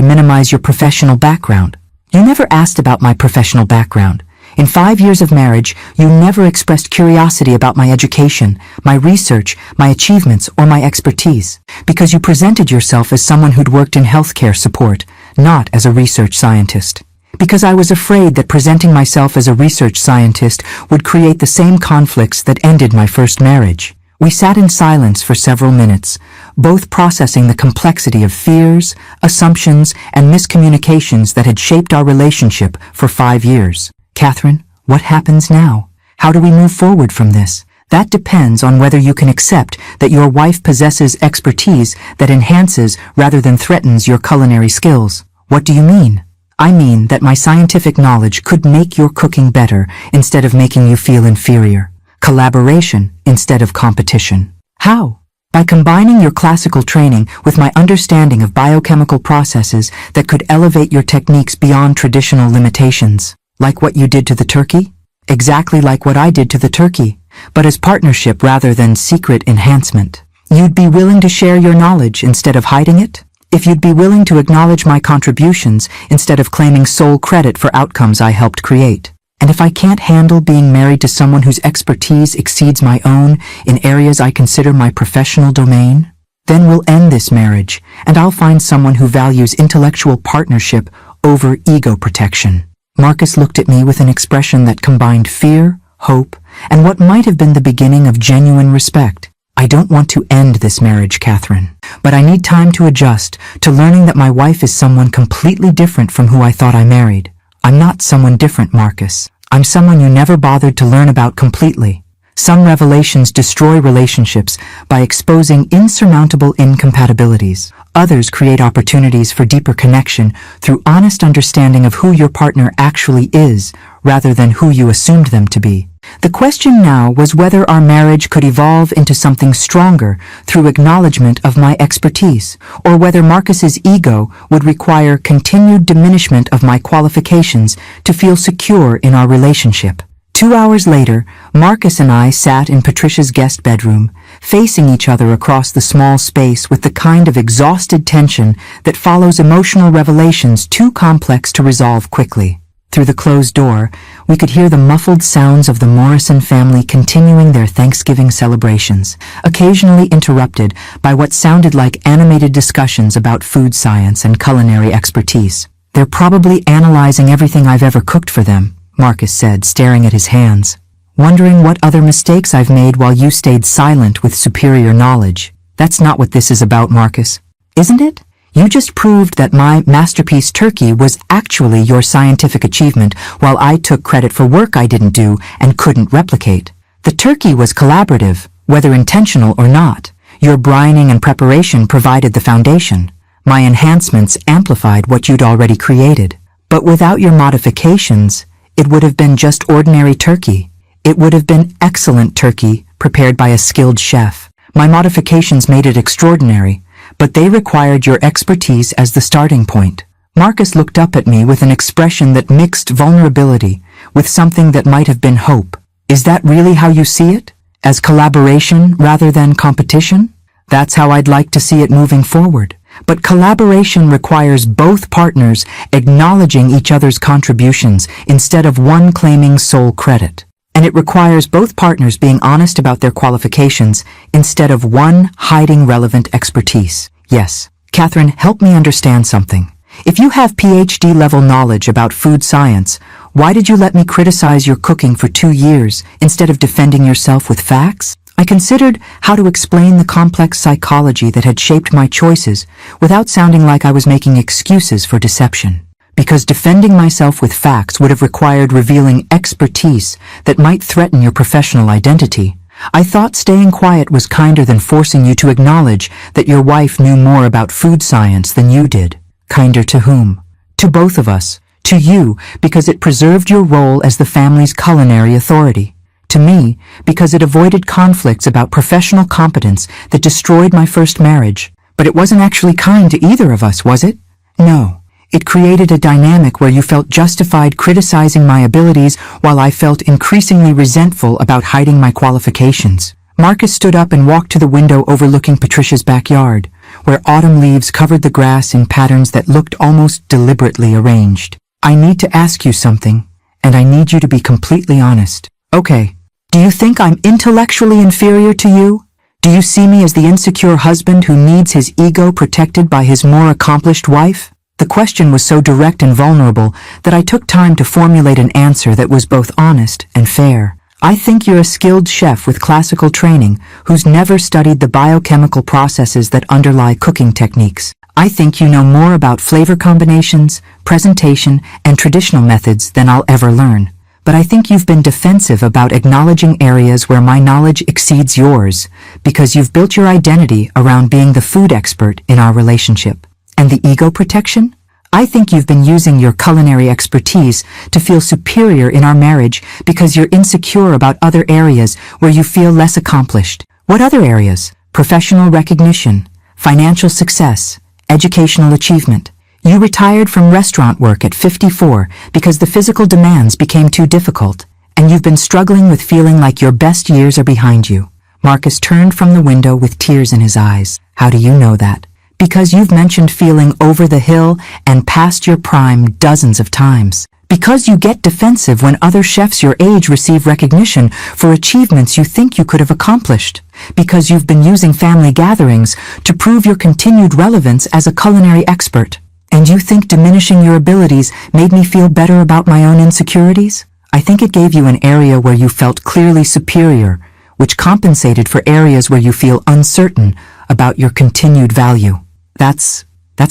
Speaker 1: minimize your professional background. You never asked about my professional background. In 5 years of marriage, you never expressed curiosity about my education, my research, my achievements, or my expertise, because you presented yourself as someone who'd worked in healthcare support, not as a research scientist. Because I was afraid that presenting myself as a research scientist would create the same conflicts that ended my first marriage. We sat in silence for several minutes, both processing the complexity of fears, assumptions, and miscommunications that had shaped our relationship for 5 years. Catherine, what happens now? How do we move forward from this? That depends on whether you can accept that your wife possesses expertise that enhances rather than threatens your culinary skills. What do you mean? I mean that my scientific knowledge could make your cooking better instead of making you feel inferior. Collaboration instead of competition. How? By combining your classical training with my understanding of biochemical processes that could elevate your techniques beyond traditional limitations. Like what you did to the turkey? Exactly like what I did to the turkey, but as partnership rather than secret enhancement. You'd be willing to share your knowledge instead of hiding it? If you'd be willing to acknowledge my contributions instead of claiming sole credit for outcomes I helped create. And if I can't handle being married to someone whose expertise exceeds my own in areas I consider my professional domain, then we'll end this marriage, and I'll find someone who values intellectual partnership over ego protection. Marcus looked at me with an expression that combined fear, hope, and what might have been the beginning of genuine respect. I don't want to end this marriage, Catherine, but I need time to adjust to learning that my wife is someone completely different from who I thought I married. I'm not someone different, Marcus. I'm someone you never bothered to learn about completely. Some revelations destroy relationships by exposing insurmountable incompatibilities. Others create opportunities for deeper connection through honest understanding of who your partner actually is rather than who you assumed them to be. The question now was whether our marriage could evolve into something stronger through acknowledgement of my expertise, or whether Marcus's ego would require continued diminishment of my qualifications to feel secure in our relationship. 2 hours later, Marcus and I sat in Patricia's guest bedroom, facing each other across the small space with the kind of exhausted tension that follows emotional revelations too complex to resolve quickly. Through the closed door, we could hear the muffled sounds of the Morrison family continuing their Thanksgiving celebrations, occasionally interrupted by what sounded like animated discussions about food science and culinary expertise. They're probably analyzing everything I've ever cooked for them, Marcus said, staring at his hands. Wondering what other mistakes I've made while you stayed silent with superior knowledge. That's not what this is about, Marcus. Isn't it? You just proved that my masterpiece turkey was actually your scientific achievement, while I took credit for work I didn't do and couldn't replicate. The turkey was collaborative, whether intentional or not. Your brining and preparation provided the foundation. My enhancements amplified what you'd already created. But without your modifications, it would have been just ordinary turkey. It would have been excellent turkey prepared by a skilled chef. My modifications made it extraordinary, but they required your expertise as the starting point. Marcus looked up at me with an expression that mixed vulnerability with something that might have been hope. Is that really how you see it? As collaboration rather than competition? That's how I'd like to see it moving forward. But collaboration requires both partners acknowledging each other's contributions instead of one claiming sole credit. And it requires both partners being honest about their qualifications instead of one hiding relevant expertise. Yes, Catherine, help me understand something. If you have PhD-level knowledge about food science, why did you let me criticize your cooking for 2 years instead of defending yourself with facts? I considered how to explain the complex psychology that had shaped my choices without sounding like I was making excuses for deception. Because defending myself with facts would have required revealing expertise that might threaten your professional identity. I thought staying quiet was kinder than forcing you to acknowledge that your wife knew more about food science than you did. Kinder to whom? To both of us. To you, because it preserved your role as the family's culinary authority. To me, because it avoided conflicts about professional competence that destroyed my first marriage. But it wasn't actually kind to either of us, was it? No. It created a dynamic where you felt justified criticizing my abilities while I felt increasingly resentful about hiding my qualifications. Marcus stood up and walked to the window overlooking Patricia's backyard, where autumn leaves covered the grass in patterns that looked almost deliberately arranged. I need to ask you something, and I need you to be completely honest. Okay, do you think I'm intellectually inferior to you? Do you see me as the insecure husband who needs his ego protected by his more accomplished wife? The question was so direct and vulnerable that I took time to formulate an answer that was both honest and fair. I think you're a skilled chef with classical training who's never studied the biochemical processes that underlie cooking techniques. I think you know more about flavor combinations, presentation, and traditional methods than I'll ever learn. But I think you've been defensive about acknowledging areas where my knowledge exceeds yours because you've built your identity around being the food expert in our relationship. And the ego protection? I think you've been using your culinary expertise to feel superior in our marriage because you're insecure about other areas where you feel less accomplished. What other areas? Professional recognition, financial success, educational achievement. You retired from restaurant work at 54 because the physical demands became too difficult, and you've been struggling with feeling like your best years are behind you. Marcus turned from the window with tears in his eyes. How do you know that? Because you've mentioned feeling over the hill and past your prime dozens of times. Because you get defensive when other chefs your age receive recognition for achievements you think you could have accomplished. Because you've been using family gatherings to prove your continued relevance as a culinary expert. And you think diminishing your abilities made me feel better about my own insecurities? I think it gave you an area where you felt clearly superior, which compensated for areas where you feel uncertain about your continued value. That's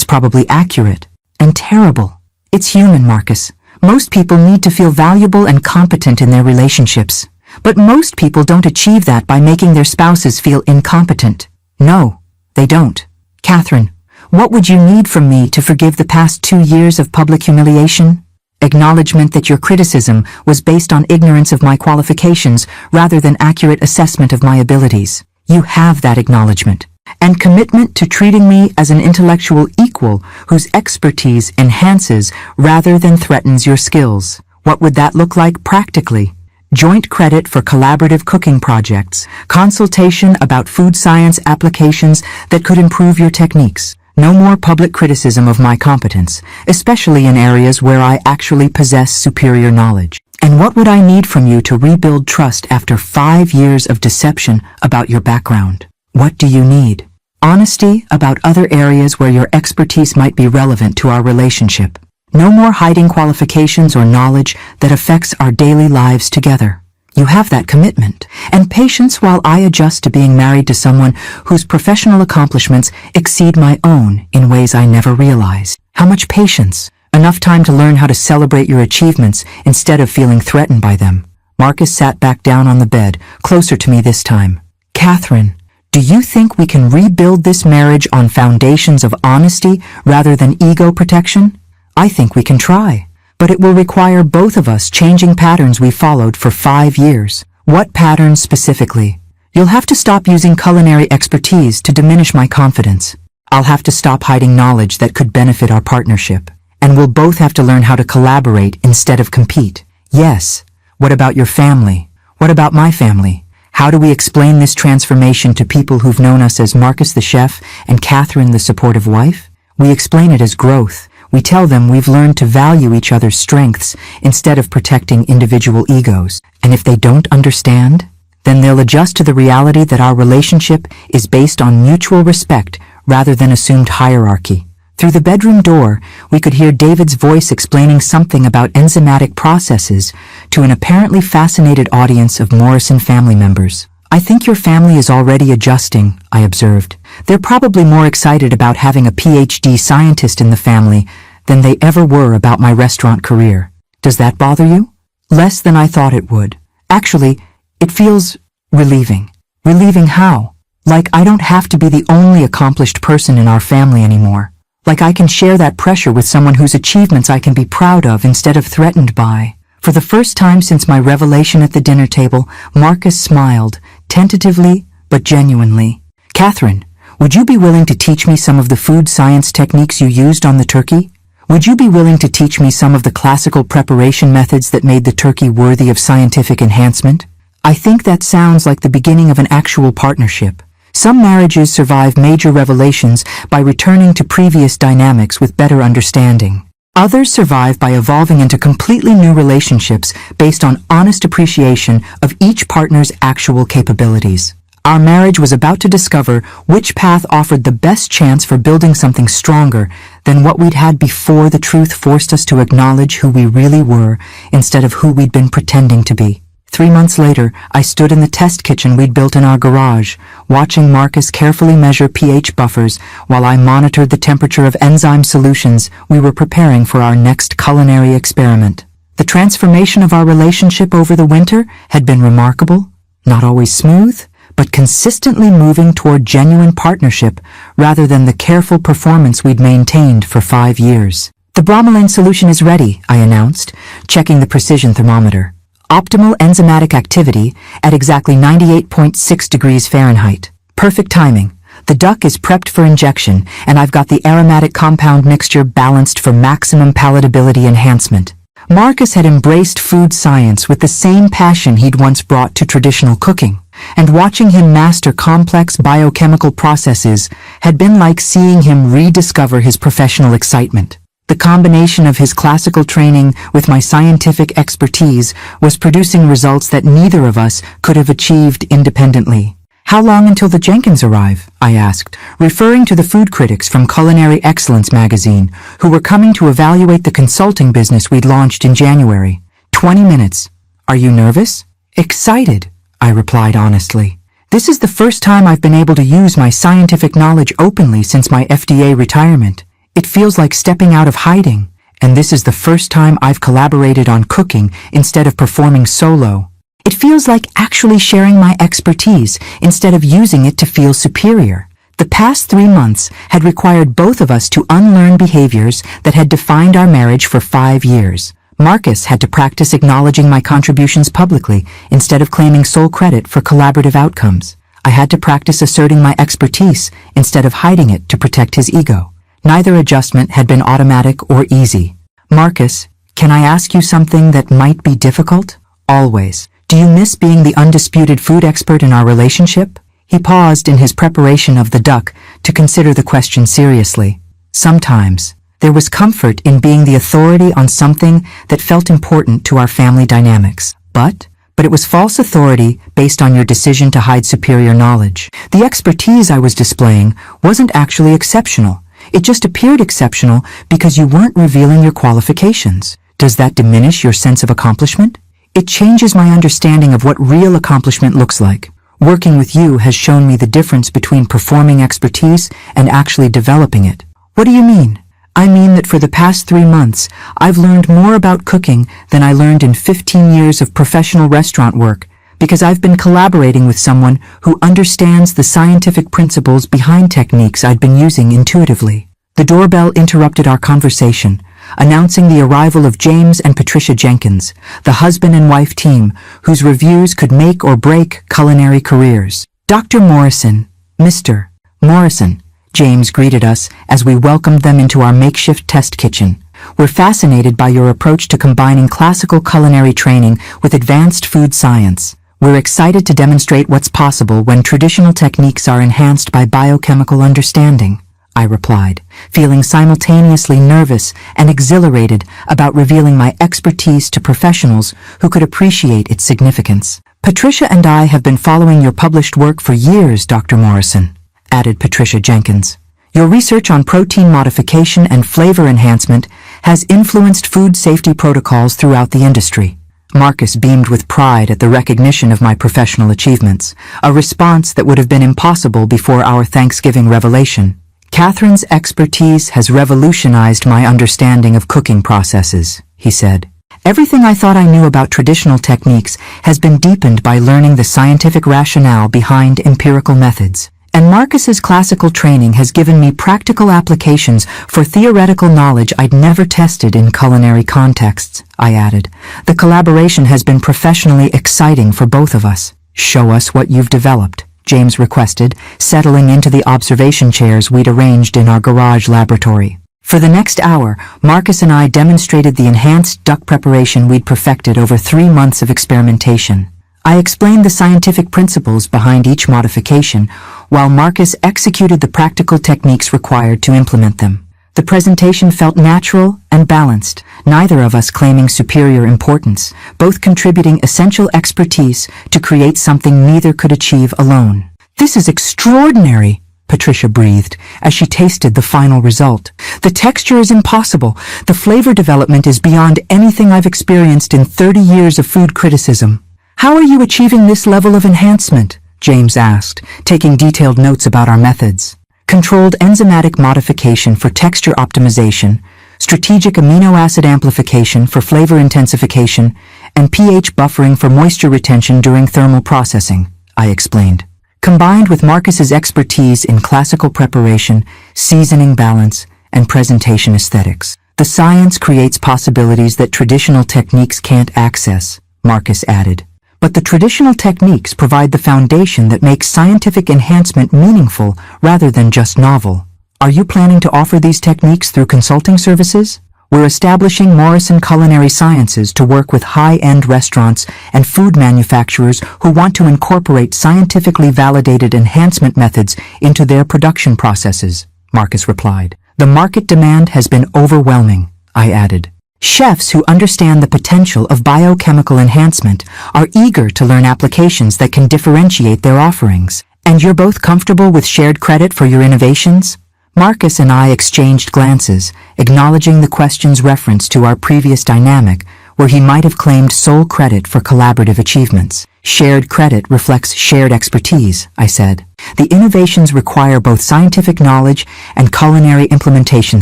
Speaker 1: probably accurate. And terrible. It's human, Marcus. Most people need to feel valuable and competent in their relationships. But most people don't achieve that by making their spouses feel incompetent. No, they don't. Catherine, what would you need from me to forgive the past 2 years of public humiliation? Acknowledgement that your criticism was based on ignorance of my qualifications rather than accurate assessment of my abilities. You have that acknowledgement. And commitment to treating me as an intellectual equal whose expertise enhances rather than threatens your skills. What would that look like practically? Joint credit for collaborative cooking projects, consultation about food science applications that could improve your techniques. No more public criticism of my competence, especially in areas where I actually possess superior knowledge. And what would I need from you to rebuild trust after 5 years of deception about your background? What do you need? Honesty about other areas where your expertise might be relevant to our relationship. No more hiding qualifications or knowledge that affects our daily lives together. You have that commitment and patience while I adjust to being married to someone whose professional accomplishments exceed my own in ways I never realized. How much patience? Enough time to learn how to celebrate your achievements instead of feeling threatened by them. Marcus sat back down on the bed, closer to me this time. Catherine, do you think we can rebuild this marriage on foundations of honesty rather than ego protection? I think we can try. But it will require both of us changing patterns we followed for 5 years. What patterns specifically? You'll have to stop using culinary expertise to diminish my confidence. I'll have to stop hiding knowledge that could benefit our partnership. And we'll both have to learn how to collaborate instead of compete. Yes. What about your family? What about my family? How do we explain this transformation to people who've known us as Marcus the chef and Catherine the supportive wife? We explain it as growth. We tell them we've learned to value each other's strengths instead of protecting individual egos. And if they don't understand, then they'll adjust to the reality that our relationship is based on mutual respect rather than assumed hierarchy. Through the bedroom door, we could hear David's voice explaining something about enzymatic processes to an apparently fascinated audience of Morrison family members. I think your family is already adjusting, I observed. They're probably more excited about having a PhD scientist in the family than they ever were about my restaurant career. Does that bother you? Less than I thought it would. Actually, it feels relieving. Relieving how? Like I don't have to be the only accomplished person in our family anymore. Like I can share that pressure with someone whose achievements I can be proud of instead of threatened by. For the first time since my revelation at the dinner table, Marcus smiled, tentatively but genuinely. Catherine, would you be willing to teach me some of the food science techniques you used on the turkey? Would you be willing to teach me some of the classical preparation methods that made the turkey worthy of scientific enhancement? I think that sounds like the beginning of an actual partnership. Some marriages survive major revelations by returning to previous dynamics with better understanding. Others survive by evolving into completely new relationships based on honest appreciation of each partner's actual capabilities. Our marriage was about to discover which path offered the best chance for building something stronger than what we'd had before the truth forced us to acknowledge who we really were instead of who we'd been pretending to be. 3 months later, I stood in the test kitchen we'd built in our garage, watching Marcus carefully measure pH buffers while I monitored the temperature of enzyme solutions we were preparing for our next culinary experiment. The transformation of our relationship over the winter had been remarkable, not always smooth, but consistently moving toward genuine partnership rather than the careful performance we'd maintained for 5 years. The bromelain solution is ready, I announced, checking the precision thermometer. Optimal enzymatic activity at exactly 98.6 degrees Fahrenheit. Perfect timing. The duck is prepped for injection, and I've got the aromatic compound mixture balanced for maximum palatability enhancement. Marcus had embraced food science with the same passion he'd once brought to traditional cooking, and watching him master complex biochemical processes had been like seeing him rediscover his professional excitement. The combination of his classical training with my scientific expertise was producing results that neither of us could have achieved independently. How long until the Jenkins arrive? I asked, referring to the food critics from Culinary Excellence magazine, who were coming to evaluate the consulting business we'd launched in January. 20 minutes. Are you nervous? Excited, I replied honestly. This is the first time I've been able to use my scientific knowledge openly since my FDA retirement. It feels like stepping out of hiding, and this is the first time I've collaborated on cooking instead of performing solo. It feels like actually sharing my expertise instead of using it to feel superior. The past 3 months had required both of us to unlearn behaviors that had defined our marriage for 5 years. Marcus had to practice acknowledging my contributions publicly instead of claiming sole credit for collaborative outcomes. I had to practice asserting my expertise instead of hiding it to protect his ego. Neither adjustment had been automatic or easy. Marcus, can I ask you something that might be difficult? Always. Do you miss being the undisputed food expert in our relationship? He paused in his preparation of the duck to consider the question seriously. Sometimes. There was comfort in being the authority on something that felt important to our family dynamics. But it was false authority based on your decision to hide superior knowledge. The expertise I was displaying wasn't actually exceptional. It just appeared exceptional because you weren't revealing your qualifications. Does that diminish your sense of accomplishment? It changes my understanding of what real accomplishment looks like. Working with you has shown me the difference between performing expertise and actually developing it. What do you mean? I mean that for the past 3 months, I've learned more about cooking than I learned in 15 years of professional restaurant work, because I've been collaborating with someone who understands the scientific principles behind techniques I'd been using intuitively. The doorbell interrupted our conversation, announcing the arrival of James and Patricia Jenkins, the husband and wife team whose reviews could make or break culinary careers. Dr. Morrison, Mr. Morrison, James greeted us as we welcomed them into our makeshift test kitchen. We're fascinated by your approach to combining classical culinary training with advanced food science. We're excited to demonstrate what's possible when traditional techniques are enhanced by biochemical understanding, I replied, feeling simultaneously nervous and exhilarated about revealing my expertise to professionals who could appreciate its significance. Patricia and I have been following your published work for years, Dr. Morrison, added Patricia Jenkins. Your research on protein modification and flavor enhancement has influenced food safety protocols throughout the industry. Marcus beamed with pride at the recognition of my professional achievements, a response that would have been impossible before our Thanksgiving revelation. Catherine's expertise has revolutionized my understanding of cooking processes, he said. Everything I thought I knew about traditional techniques has been deepened by learning the scientific rationale behind empirical methods. And Marcus's classical training has given me practical applications for theoretical knowledge I'd never tested in culinary contexts, I added. The collaboration has been professionally exciting for both of us. Show us what you've developed, James requested, settling into the observation chairs we'd arranged in our garage laboratory. For the next hour, Marcus and I demonstrated the enhanced duck preparation we'd perfected over 3 months of experimentation. I explained the scientific principles behind each modification, while Marcus executed the practical techniques required to implement them. The presentation felt natural and balanced, neither of us claiming superior importance, both contributing essential expertise to create something neither could achieve alone. This is extraordinary, Patricia breathed as she tasted the final result. The texture is impossible. The flavor development is beyond anything I've experienced in 30 years of food criticism. How are you achieving this level of enhancement? James asked, taking detailed notes about our methods. Controlled enzymatic modification for texture optimization, strategic amino acid amplification for flavor intensification, and pH buffering for moisture retention during thermal processing, I explained. Combined with Marcus's expertise in classical preparation, seasoning balance, and presentation aesthetics, the science creates possibilities that traditional techniques can't access, Marcus added. But the traditional techniques provide the foundation that makes scientific enhancement meaningful rather than just novel. Are you planning to offer these techniques through consulting services? We're establishing Morrison Culinary Sciences to work with high-end restaurants and food manufacturers who want to incorporate scientifically validated enhancement methods into their production processes, Marcus replied. The market demand has been overwhelming, I added. Chefs who understand the potential of biochemical enhancement are eager to learn applications that can differentiate their offerings. And you're both comfortable with shared credit for your innovations? Marcus and I exchanged glances, acknowledging the question's reference to our previous dynamic, where he might have claimed sole credit for collaborative achievements. Shared credit reflects shared expertise, I said. The innovations require both scientific knowledge and culinary implementation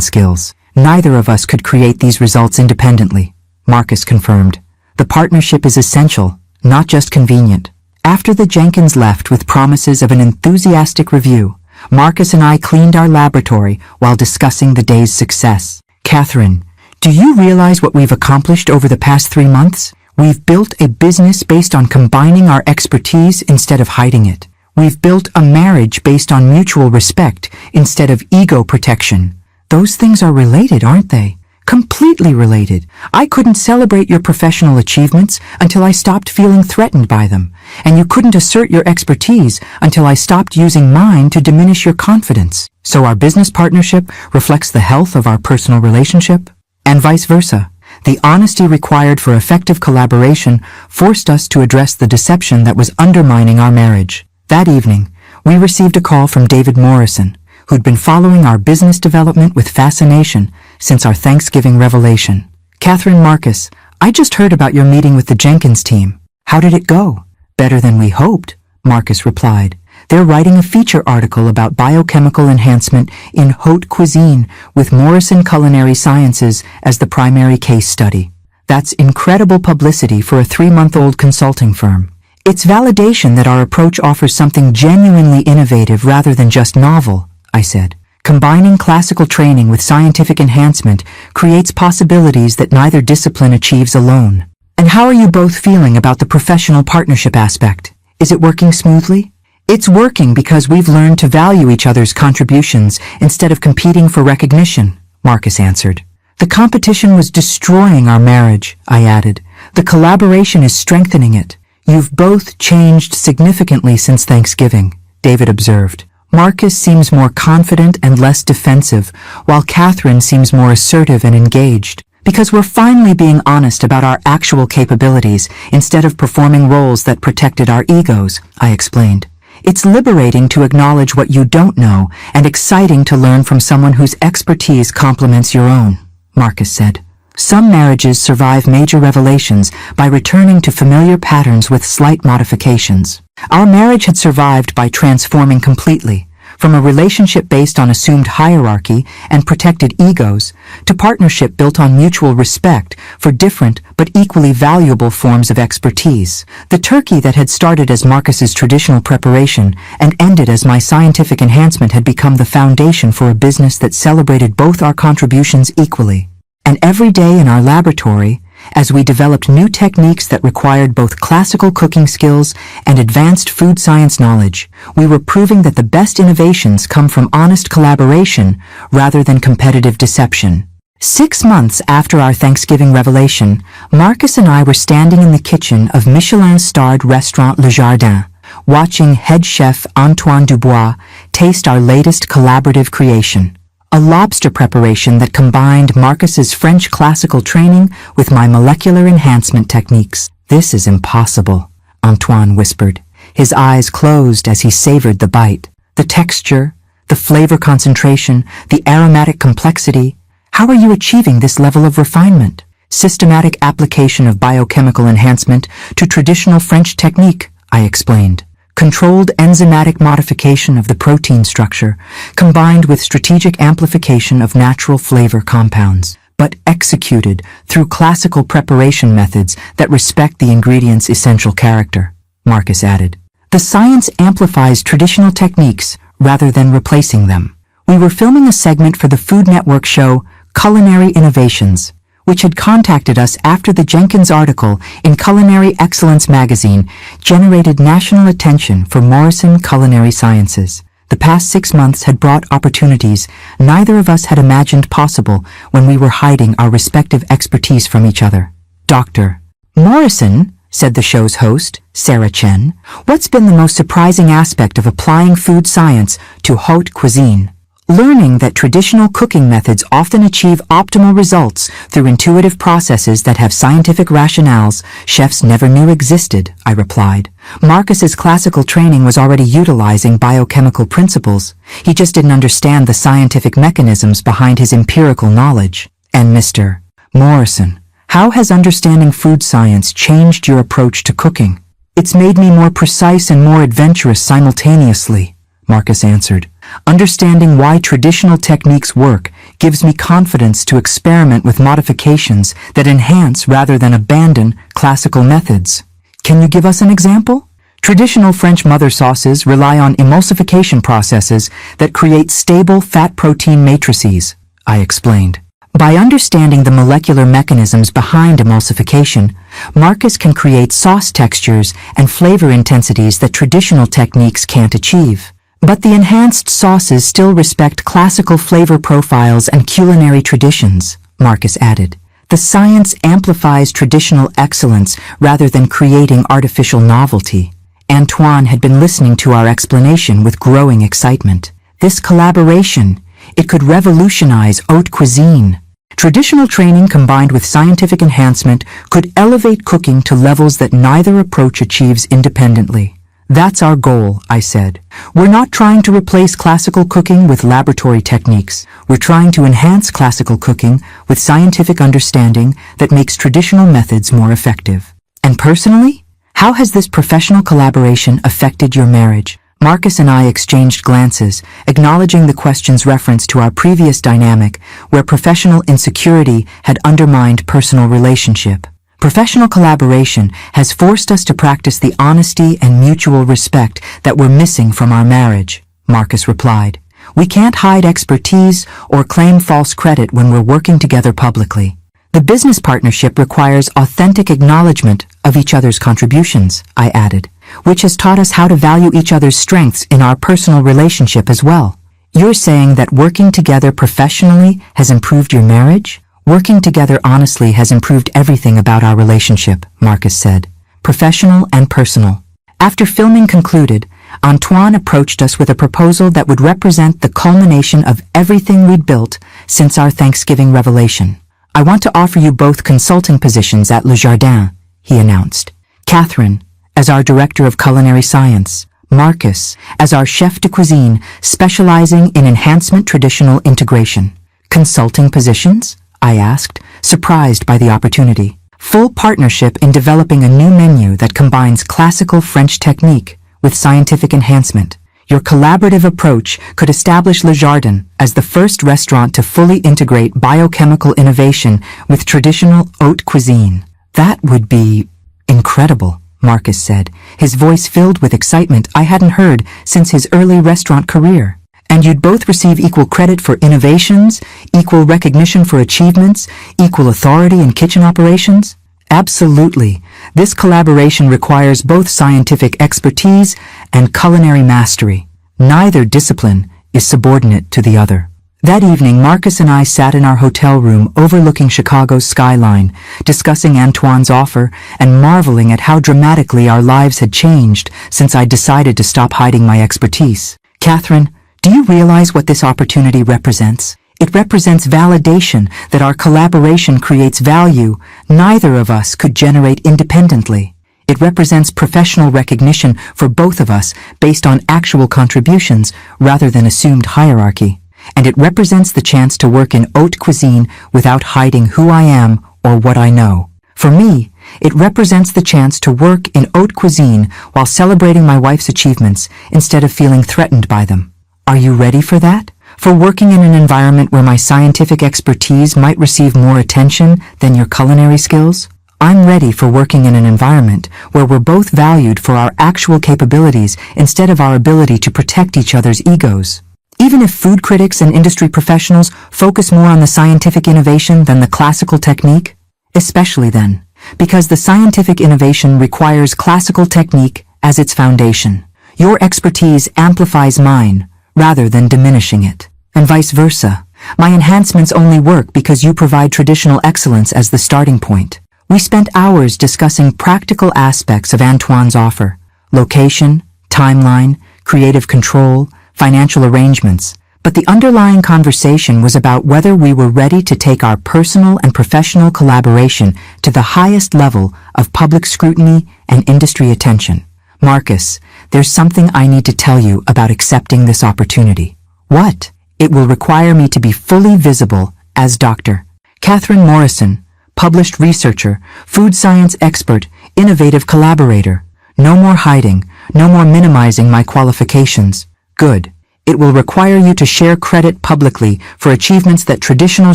Speaker 1: skills. Neither of us could create these results independently, Marcus confirmed. The partnership is essential, not just convenient. After the Jenkins left with promises of an enthusiastic review, Marcus and I cleaned our laboratory while discussing the day's success. Catherine, do you realize what we've accomplished over the past 3 months? We've built a business based on combining our expertise instead of hiding it. We've built a marriage based on mutual respect instead of ego protection. Those things are related, aren't they? Completely related. I couldn't celebrate your professional achievements until I stopped feeling threatened by them, and you couldn't assert your expertise until I stopped using mine to diminish your confidence. So our business partnership reflects the health of our personal relationship, and vice versa. The honesty required for effective collaboration forced us to address the deception that was undermining our marriage. That evening, we received a call from David Morrison, who'd been following our business development with fascination since our Thanksgiving revelation. Catherine, Marcus, I just heard about your meeting with the Jenkins team. How did it go? Better than we hoped, Marcus replied. They're writing a feature article about biochemical enhancement in haute cuisine with Morrison Culinary Sciences as the primary case study. That's incredible publicity for a 3-month-old consulting firm. It's validation that our approach offers something genuinely innovative rather than just novel, I said. Combining classical training with scientific enhancement creates possibilities that neither discipline achieves alone. And how are you both feeling about the professional partnership aspect? Is it working smoothly? It's working because we've learned to value each other's contributions instead of competing for recognition, Marcus answered. The competition was destroying our marriage, I added. The collaboration is strengthening it. You've both changed significantly since Thanksgiving, David observed. Marcus seems more confident and less defensive, while Catherine seems more assertive and engaged. Because we're finally being honest about our actual capabilities instead of performing roles that protected our egos, I explained. It's liberating to acknowledge what you don't know and exciting to learn from someone whose expertise complements your own, Marcus said. Some marriages survive major revelations by returning to familiar patterns with slight modifications. Our marriage had survived by transforming completely, from a relationship based on assumed hierarchy and protected egos to partnership built on mutual respect for different but equally valuable forms of expertise. The turkey that had started as Marcus's traditional preparation and ended as my scientific enhancement had become the foundation for a business that celebrated both our contributions equally. And every day in our laboratory, as we developed new techniques that required both classical cooking skills and advanced food science knowledge, we were proving that the best innovations come from honest collaboration rather than competitive deception. 6 months after our Thanksgiving revelation, Marcus and I were standing in the kitchen of Michelin-starred restaurant Le Jardin, watching head chef Antoine Dubois taste our latest collaborative creation. A lobster preparation that combined Marcus's French classical training with my molecular enhancement techniques. This is impossible, Antoine whispered, his eyes closed as he savored the bite. The texture, the flavor concentration, the aromatic complexity. How are you achieving this level of refinement? Systematic application of biochemical enhancement to traditional French technique, I explained. Controlled enzymatic modification of the protein structure, combined with strategic amplification of natural flavor compounds, but executed through classical preparation methods that respect the ingredient's essential character, Marcus added. The science amplifies traditional techniques rather than replacing them. We were filming a segment for the Food Network show Culinary Innovations, which had contacted us after the Jenkins article in Culinary Excellence magazine generated national attention for Morrison Culinary Sciences. The past 6 months had brought opportunities neither of us had imagined possible when we were hiding our respective expertise from each other. Dr. Morrison, said the show's host, Sarah Chen, what's been the most surprising aspect of applying food science to haute cuisine? Learning that traditional cooking methods often achieve optimal results through intuitive processes that have scientific rationales chefs never knew existed, I replied. Marcus's classical training was already utilizing biochemical principles. He just didn't understand the scientific mechanisms behind his empirical knowledge. And Mr. Morrison, how has understanding food science changed your approach to cooking? It's made me more precise and more adventurous simultaneously, Marcus answered. Understanding why traditional techniques work gives me confidence to experiment with modifications that enhance rather than abandon classical methods. Can you give us an example? Traditional French mother sauces rely on emulsification processes that create stable fat-protein matrices, I explained. By understanding the molecular mechanisms behind emulsification, Marcus can create sauce textures and flavor intensities that traditional techniques can't achieve. But the enhanced sauces still respect classical flavor profiles and culinary traditions, Marcus added. The science amplifies traditional excellence rather than creating artificial novelty. Antoine had been listening to our explanation with growing excitement. This collaboration, it could revolutionize haute cuisine. Traditional training combined with scientific enhancement could elevate cooking to levels that neither approach achieves independently. That's our goal, I said. We're not trying to replace classical cooking with laboratory techniques. We're trying to enhance classical cooking with scientific understanding that makes traditional methods more effective. And personally, how has this professional collaboration affected your marriage? Marcus and I exchanged glances, acknowledging the question's reference to our previous dynamic, where professional insecurity had undermined personal relationship. Professional collaboration has forced us to practice the honesty and mutual respect that were missing from our marriage, Marcus replied. We can't hide expertise or claim false credit when we're working together publicly. The business partnership requires authentic acknowledgement of each other's contributions, I added, which has taught us how to value each other's strengths in our personal relationship as well. You're saying that working together professionally has improved your marriage? Working together honestly has improved everything about our relationship, Marcus said, professional and personal. After filming concluded, Antoine approached us with a proposal that would represent the culmination of everything we'd built since our Thanksgiving revelation. I want to offer you both consulting positions at Le Jardin, he announced. Catherine, as our Director of Culinary Science, Marcus, as our Chef de Cuisine, specializing in enhancement traditional integration. Consulting positions? I asked, surprised by the opportunity. Full partnership in developing a new menu that combines classical French technique with scientific enhancement. Your collaborative approach could establish Le Jardin as the first restaurant to fully integrate biochemical innovation with traditional haute cuisine. That would be incredible, Marcus said, his voice filled with excitement I hadn't heard since his early restaurant career. And you'd both receive equal credit for innovations, equal recognition for achievements, equal authority in kitchen operations? Absolutely. This collaboration requires both scientific expertise and culinary mastery. Neither discipline is subordinate to the other. That evening, Marcus and I sat in our hotel room overlooking Chicago's skyline, discussing Antoine's offer and marveling at how dramatically our lives had changed since I decided to stop hiding my expertise. Catherine, do you realize what this opportunity represents? It represents validation that our collaboration creates value neither of us could generate independently. It represents professional recognition for both of us based on actual contributions rather than assumed hierarchy. And it represents the chance to work in haute cuisine without hiding who I am or what I know. For me, it represents the chance to work in haute cuisine while celebrating my wife's achievements instead of feeling threatened by them. Are you ready for that? For working in an environment where my scientific expertise might receive more attention than your culinary skills? I'm ready for working in an environment where we're both valued for our actual capabilities instead of our ability to protect each other's egos. Even if food critics and industry professionals focus more on the scientific innovation than the classical technique, especially then, because the scientific innovation requires classical technique as its foundation. Your expertise amplifies mine, rather than diminishing it. And vice versa. My enhancements only work because you provide traditional excellence as the starting point. We spent hours discussing practical aspects of Antoine's offer: location, timeline, creative control, financial arrangements. But the underlying conversation was about whether we were ready to take our personal and professional collaboration to the highest level of public scrutiny and industry attention. Marcus, there's something I need to tell you about accepting this opportunity. What? It will require me to be fully visible as Dr. Catherine Morrison, published researcher, food science expert, innovative collaborator. No more hiding, no more minimizing my qualifications. Good. It will require you to share credit publicly for achievements that traditional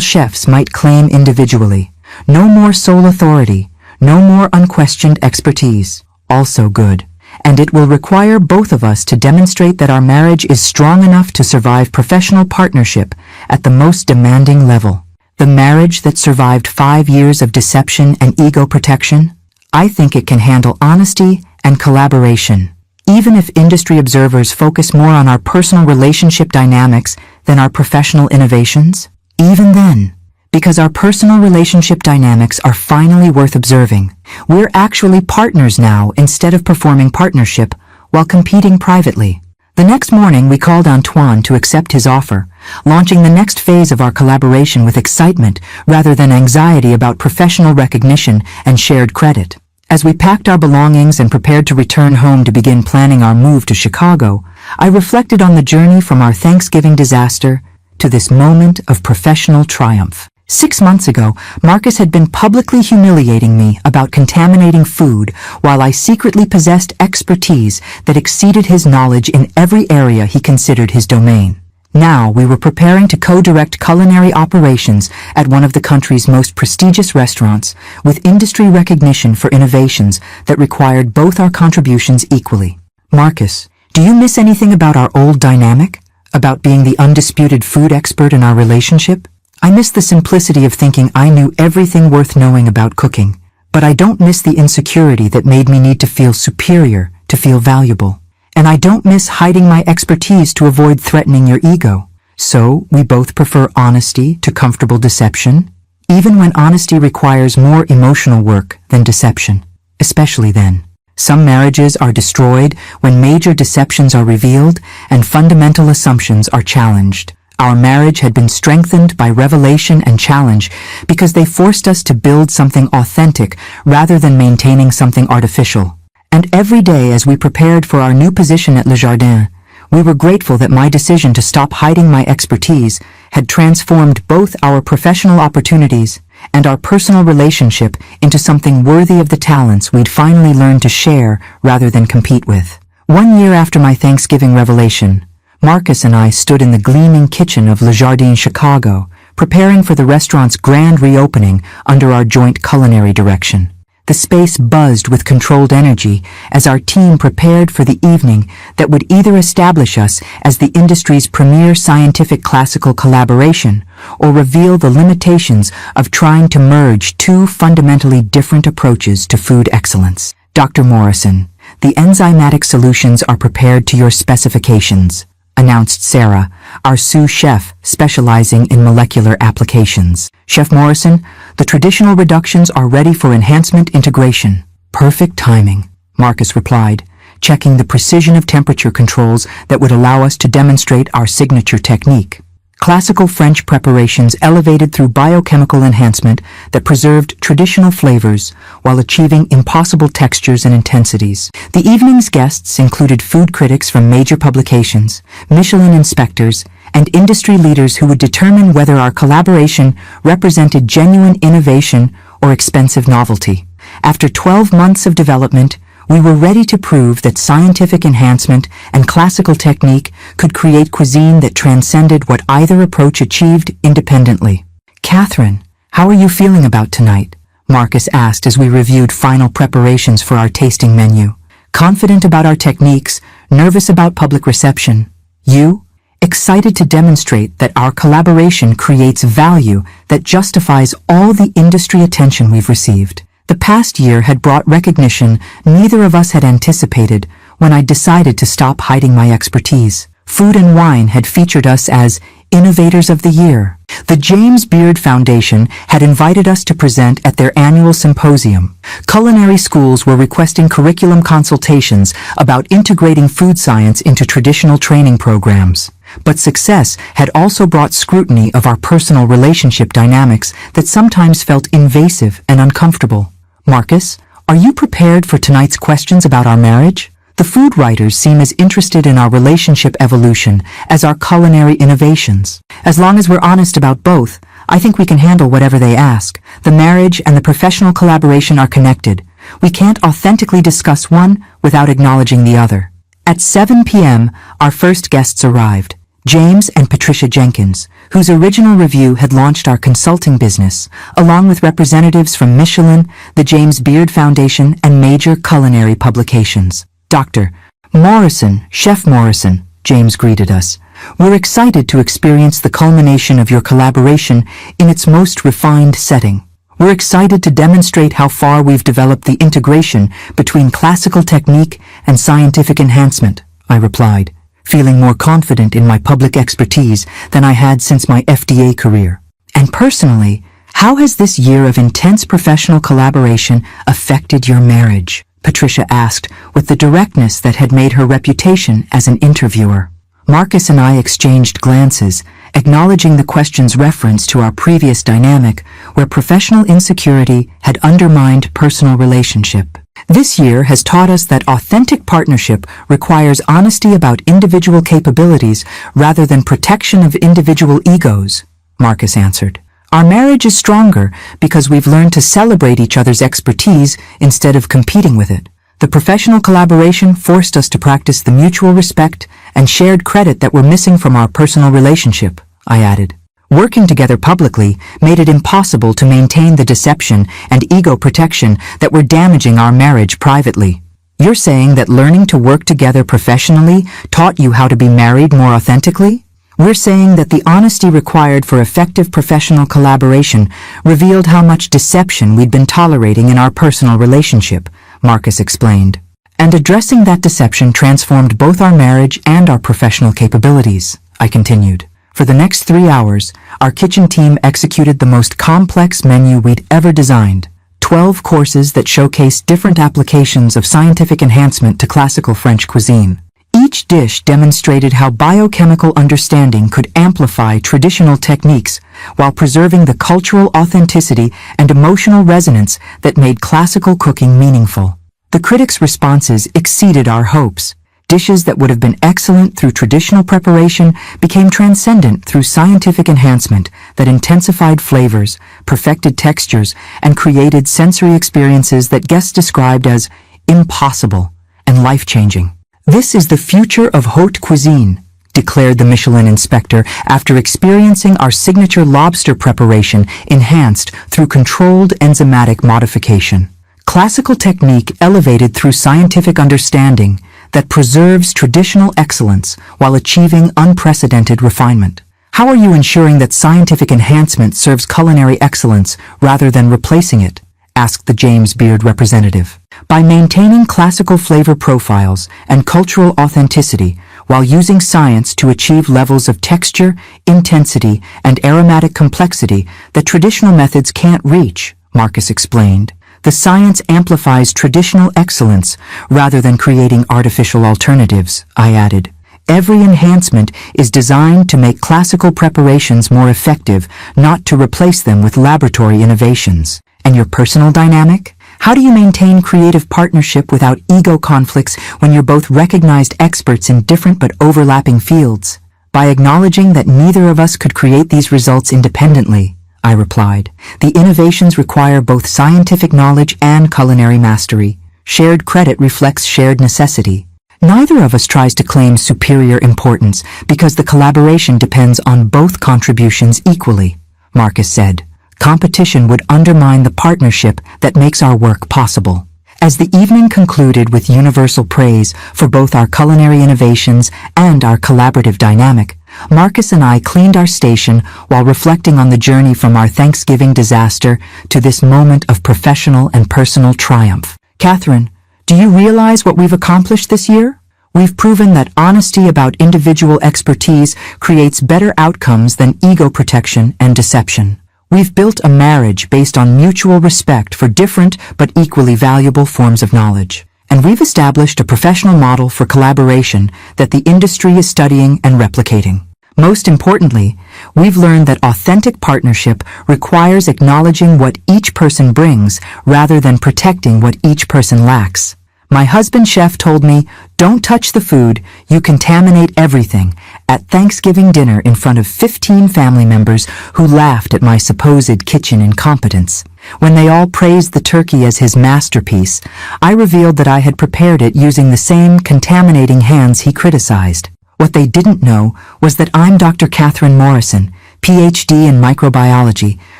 Speaker 1: chefs might claim individually. No more sole authority, no more unquestioned expertise. Also good. And it will require both of us to demonstrate that our marriage is strong enough to survive professional partnership at the most demanding level. The marriage that survived 5 years of deception and ego protection? I think it can handle honesty and collaboration. Even if industry observers focus more on our personal relationship dynamics than our professional innovations? Even then. Because our personal relationship dynamics are finally worth observing. We're actually partners now instead of performing partnership while competing privately. The next morning we called Antoine to accept his offer, launching the next phase of our collaboration with excitement rather than anxiety about professional recognition and shared credit. As we packed our belongings and prepared to return home to begin planning our move to Chicago, I reflected on the journey from our Thanksgiving disaster to this moment of professional triumph. 6 months ago, Marcus had been publicly humiliating me about contaminating food while I secretly possessed expertise that exceeded his knowledge in every area he considered his domain. Now we were preparing to co-direct culinary operations at one of the country's most prestigious restaurants, with industry recognition for innovations that required both our contributions equally. Marcus, do you miss anything about our old dynamic? About being the undisputed food expert in our relationship? I miss the simplicity of thinking I knew everything worth knowing about cooking, but I don't miss the insecurity that made me need to feel superior, to feel valuable. And I don't miss hiding my expertise to avoid threatening your ego. So, we both prefer honesty to comfortable deception, even when honesty requires more emotional work than deception, especially then. Some marriages are destroyed when major deceptions are revealed and fundamental assumptions are challenged. Our marriage had been strengthened by revelation and challenge because they forced us to build something authentic rather than maintaining something artificial. And every day as we prepared for our new position at Le Jardin, we were grateful that my decision to stop hiding my expertise had transformed both our professional opportunities and our personal relationship into something worthy of the talents we'd finally learned to share rather than compete with. 1 year after my Thanksgiving revelation, Marcus and I stood in the gleaming kitchen of Le Jardin, Chicago, preparing for the restaurant's grand reopening under our joint culinary direction. The space buzzed with controlled energy as our team prepared for the evening that would either establish us as the industry's premier scientific classical collaboration or reveal the limitations of trying to merge two fundamentally different approaches to food excellence. Dr. Morrison, the enzymatic solutions are prepared to your specifications, announced Sarah, our sous chef specializing in molecular applications. Chef Morrison, the traditional reductions are ready for enhancement integration. Perfect timing, Marcus replied, checking the precision of temperature controls that would allow us to demonstrate our signature technique. Classical French preparations elevated through biochemical enhancement that preserved traditional flavors while achieving impossible textures and intensities. The evening's guests included food critics from major publications, Michelin inspectors, and industry leaders who would determine whether our collaboration represented genuine innovation or expensive novelty. After 12 months of development, we were ready to prove that scientific enhancement and classical technique could create cuisine that transcended what either approach achieved independently. Catherine, how are you feeling about tonight? Marcus asked as we reviewed final preparations for our tasting menu. Confident about our techniques, nervous about public reception. You? Excited to demonstrate that our collaboration creates value that justifies all the industry attention we've received. The past year had brought recognition neither of us had anticipated when I decided to stop hiding my expertise. Food and Wine had featured us as Innovators of the Year. The James Beard Foundation had invited us to present at their annual symposium. Culinary schools were requesting curriculum consultations about integrating food science into traditional training programs. But success had also brought scrutiny of our personal relationship dynamics that sometimes felt invasive and uncomfortable. Marcus, are you prepared for tonight's questions about our marriage? The food writers seem as interested in our relationship evolution as our culinary innovations. As long as we're honest about both, I think we can handle whatever they ask. The marriage and the professional collaboration are connected. We can't authentically discuss one without acknowledging the other. At 7 p.m., our first guests arrived. James and Patricia Jenkins, whose original review had launched our consulting business, along with representatives from Michelin, the James Beard Foundation, and major culinary publications. Dr. Morrison, Chef Morrison, James greeted us. We're excited to experience the culmination of your collaboration in its most refined setting. We're excited to demonstrate how far we've developed the integration between classical technique and scientific enhancement, I replied, feeling more confident in my public expertise than I had since my FDA career. And personally, how has this year of intense professional collaboration affected your marriage? Patricia asked with the directness that had made her reputation as an interviewer. Marcus and I exchanged glances acknowledging the question's reference to our previous dynamic, where professional insecurity had undermined personal relationship. This year has taught us that authentic partnership requires honesty about individual capabilities rather than protection of individual egos, Marcus answered. Our marriage is stronger because we've learned to celebrate each other's expertise instead of competing with it. The professional collaboration forced us to practice the mutual respect and shared credit that were missing from our personal relationship, I added. Working together publicly made it impossible to maintain the deception and ego protection that were damaging our marriage privately. You're saying that learning to work together professionally taught you how to be married more authentically? We're saying that the honesty required for effective professional collaboration revealed how much deception we'd been tolerating in our personal relationship, Marcus explained. And addressing that deception transformed both our marriage and our professional capabilities, I continued. For the next 3 hours, our kitchen team executed the most complex menu we'd ever designed. 12 courses that showcased different applications of scientific enhancement to classical French cuisine. Each dish demonstrated how biochemical understanding could amplify traditional techniques while preserving the cultural authenticity and emotional resonance that made classical cooking meaningful. The critics' responses exceeded our hopes. Dishes that would have been excellent through traditional preparation became transcendent through scientific enhancement that intensified flavors, perfected textures, and created sensory experiences that guests described as impossible and life-changing. This is the future of haute cuisine, declared the Michelin inspector after experiencing our signature lobster preparation enhanced through controlled enzymatic modification. Classical technique elevated through scientific understanding that preserves traditional excellence while achieving unprecedented refinement. How are you ensuring that scientific enhancement serves culinary excellence rather than replacing it? Asked the James Beard representative. By maintaining classical flavor profiles and cultural authenticity while using science to achieve levels of texture, intensity, and aromatic complexity that traditional methods can't reach, Marcus explained. The science amplifies traditional excellence rather than creating artificial alternatives, I added. Every enhancement is designed to make classical preparations more effective, not to replace them with laboratory innovations. And your personal dynamic? How do you maintain creative partnership without ego conflicts when you're both recognized experts in different but overlapping fields? By acknowledging that neither of us could create these results independently, I replied. The innovations require both scientific knowledge and culinary mastery. Shared credit reflects shared necessity. Neither of us tries to claim superior importance because the collaboration depends on both contributions equally, Marcus said. Competition would undermine the partnership that makes our work possible. As the evening concluded with universal praise for both our culinary innovations and our collaborative dynamic, Marcus and I cleaned our station while reflecting on the journey from our Thanksgiving disaster to this moment of professional and personal triumph. Catherine, do you realize what we've accomplished this year? We've proven that honesty about individual expertise creates better outcomes than ego protection and deception. We've built a marriage based on mutual respect for different but equally valuable forms of knowledge. And we've established a professional model for collaboration that the industry is studying and replicating. Most importantly, we've learned that authentic partnership requires acknowledging what each person brings rather than protecting what each person lacks. My husband chef told me, "Don't touch the food, you contaminate everything," at Thanksgiving dinner in front of 15 family members who laughed at my supposed kitchen incompetence. When they all praised the turkey as his masterpiece, I revealed that I had prepared it using the same contaminating hands he criticized. What they didn't know was that I'm Dr. Catherine Morrison, PhD in microbiology,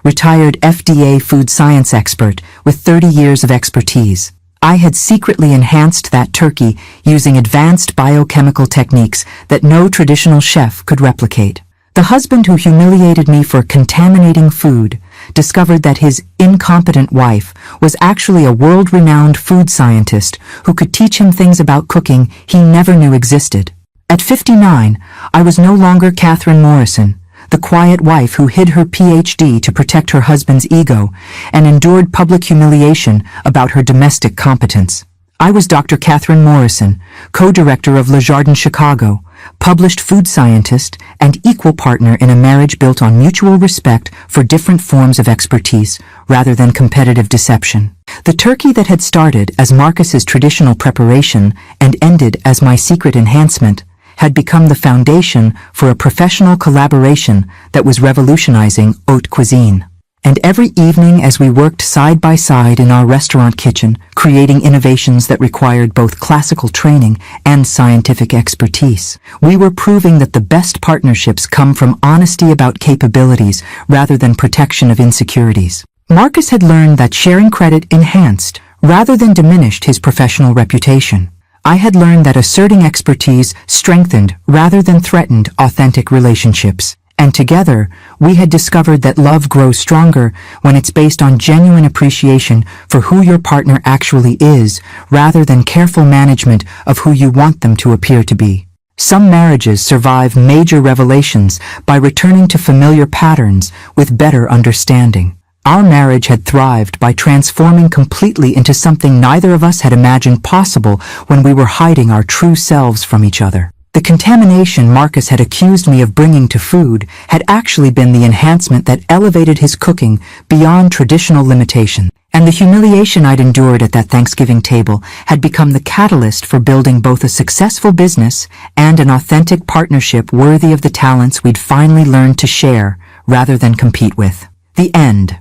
Speaker 1: retired FDA food science expert with 30 years of expertise. I had secretly enhanced that turkey using advanced biochemical techniques that no traditional chef could replicate. The husband who humiliated me for contaminating food discovered that his incompetent wife was actually a world-renowned food scientist who could teach him things about cooking he never knew existed. At 59, I was no longer Catherine Morrison, the quiet wife who hid her PhD to protect her husband's ego and endured public humiliation about her domestic competence. I was Dr. Catherine Morrison, co-director of Le Jardin Chicago, published food scientist, and equal partner in a marriage built on mutual respect for different forms of expertise rather than competitive deception. The turkey that had started as Marcus's traditional preparation and ended as my secret enhancement had become the foundation for a professional collaboration that was revolutionizing haute cuisine. And every evening as we worked side by side in our restaurant kitchen, creating innovations that required both classical training and scientific expertise, we were proving that the best partnerships come from honesty about capabilities rather than protection of insecurities. Marcus had learned that sharing credit enhanced rather than diminished his professional reputation. I had learned that asserting expertise strengthened rather than threatened authentic relationships. And together, we had discovered that love grows stronger when it's based on genuine appreciation for who your partner actually is, rather than careful management of who you want them to appear to be. Some marriages survive major revelations by returning to familiar patterns with better understanding. Our marriage had thrived by transforming completely into something neither of us had imagined possible when we were hiding our true selves from each other. The contamination Marcus had accused me of bringing to food had actually been the enhancement that elevated his cooking beyond traditional limitation. And the humiliation I'd endured at that Thanksgiving table had become the catalyst for building both a successful business and an authentic partnership worthy of the talents we'd finally learned to share rather than compete with. The end.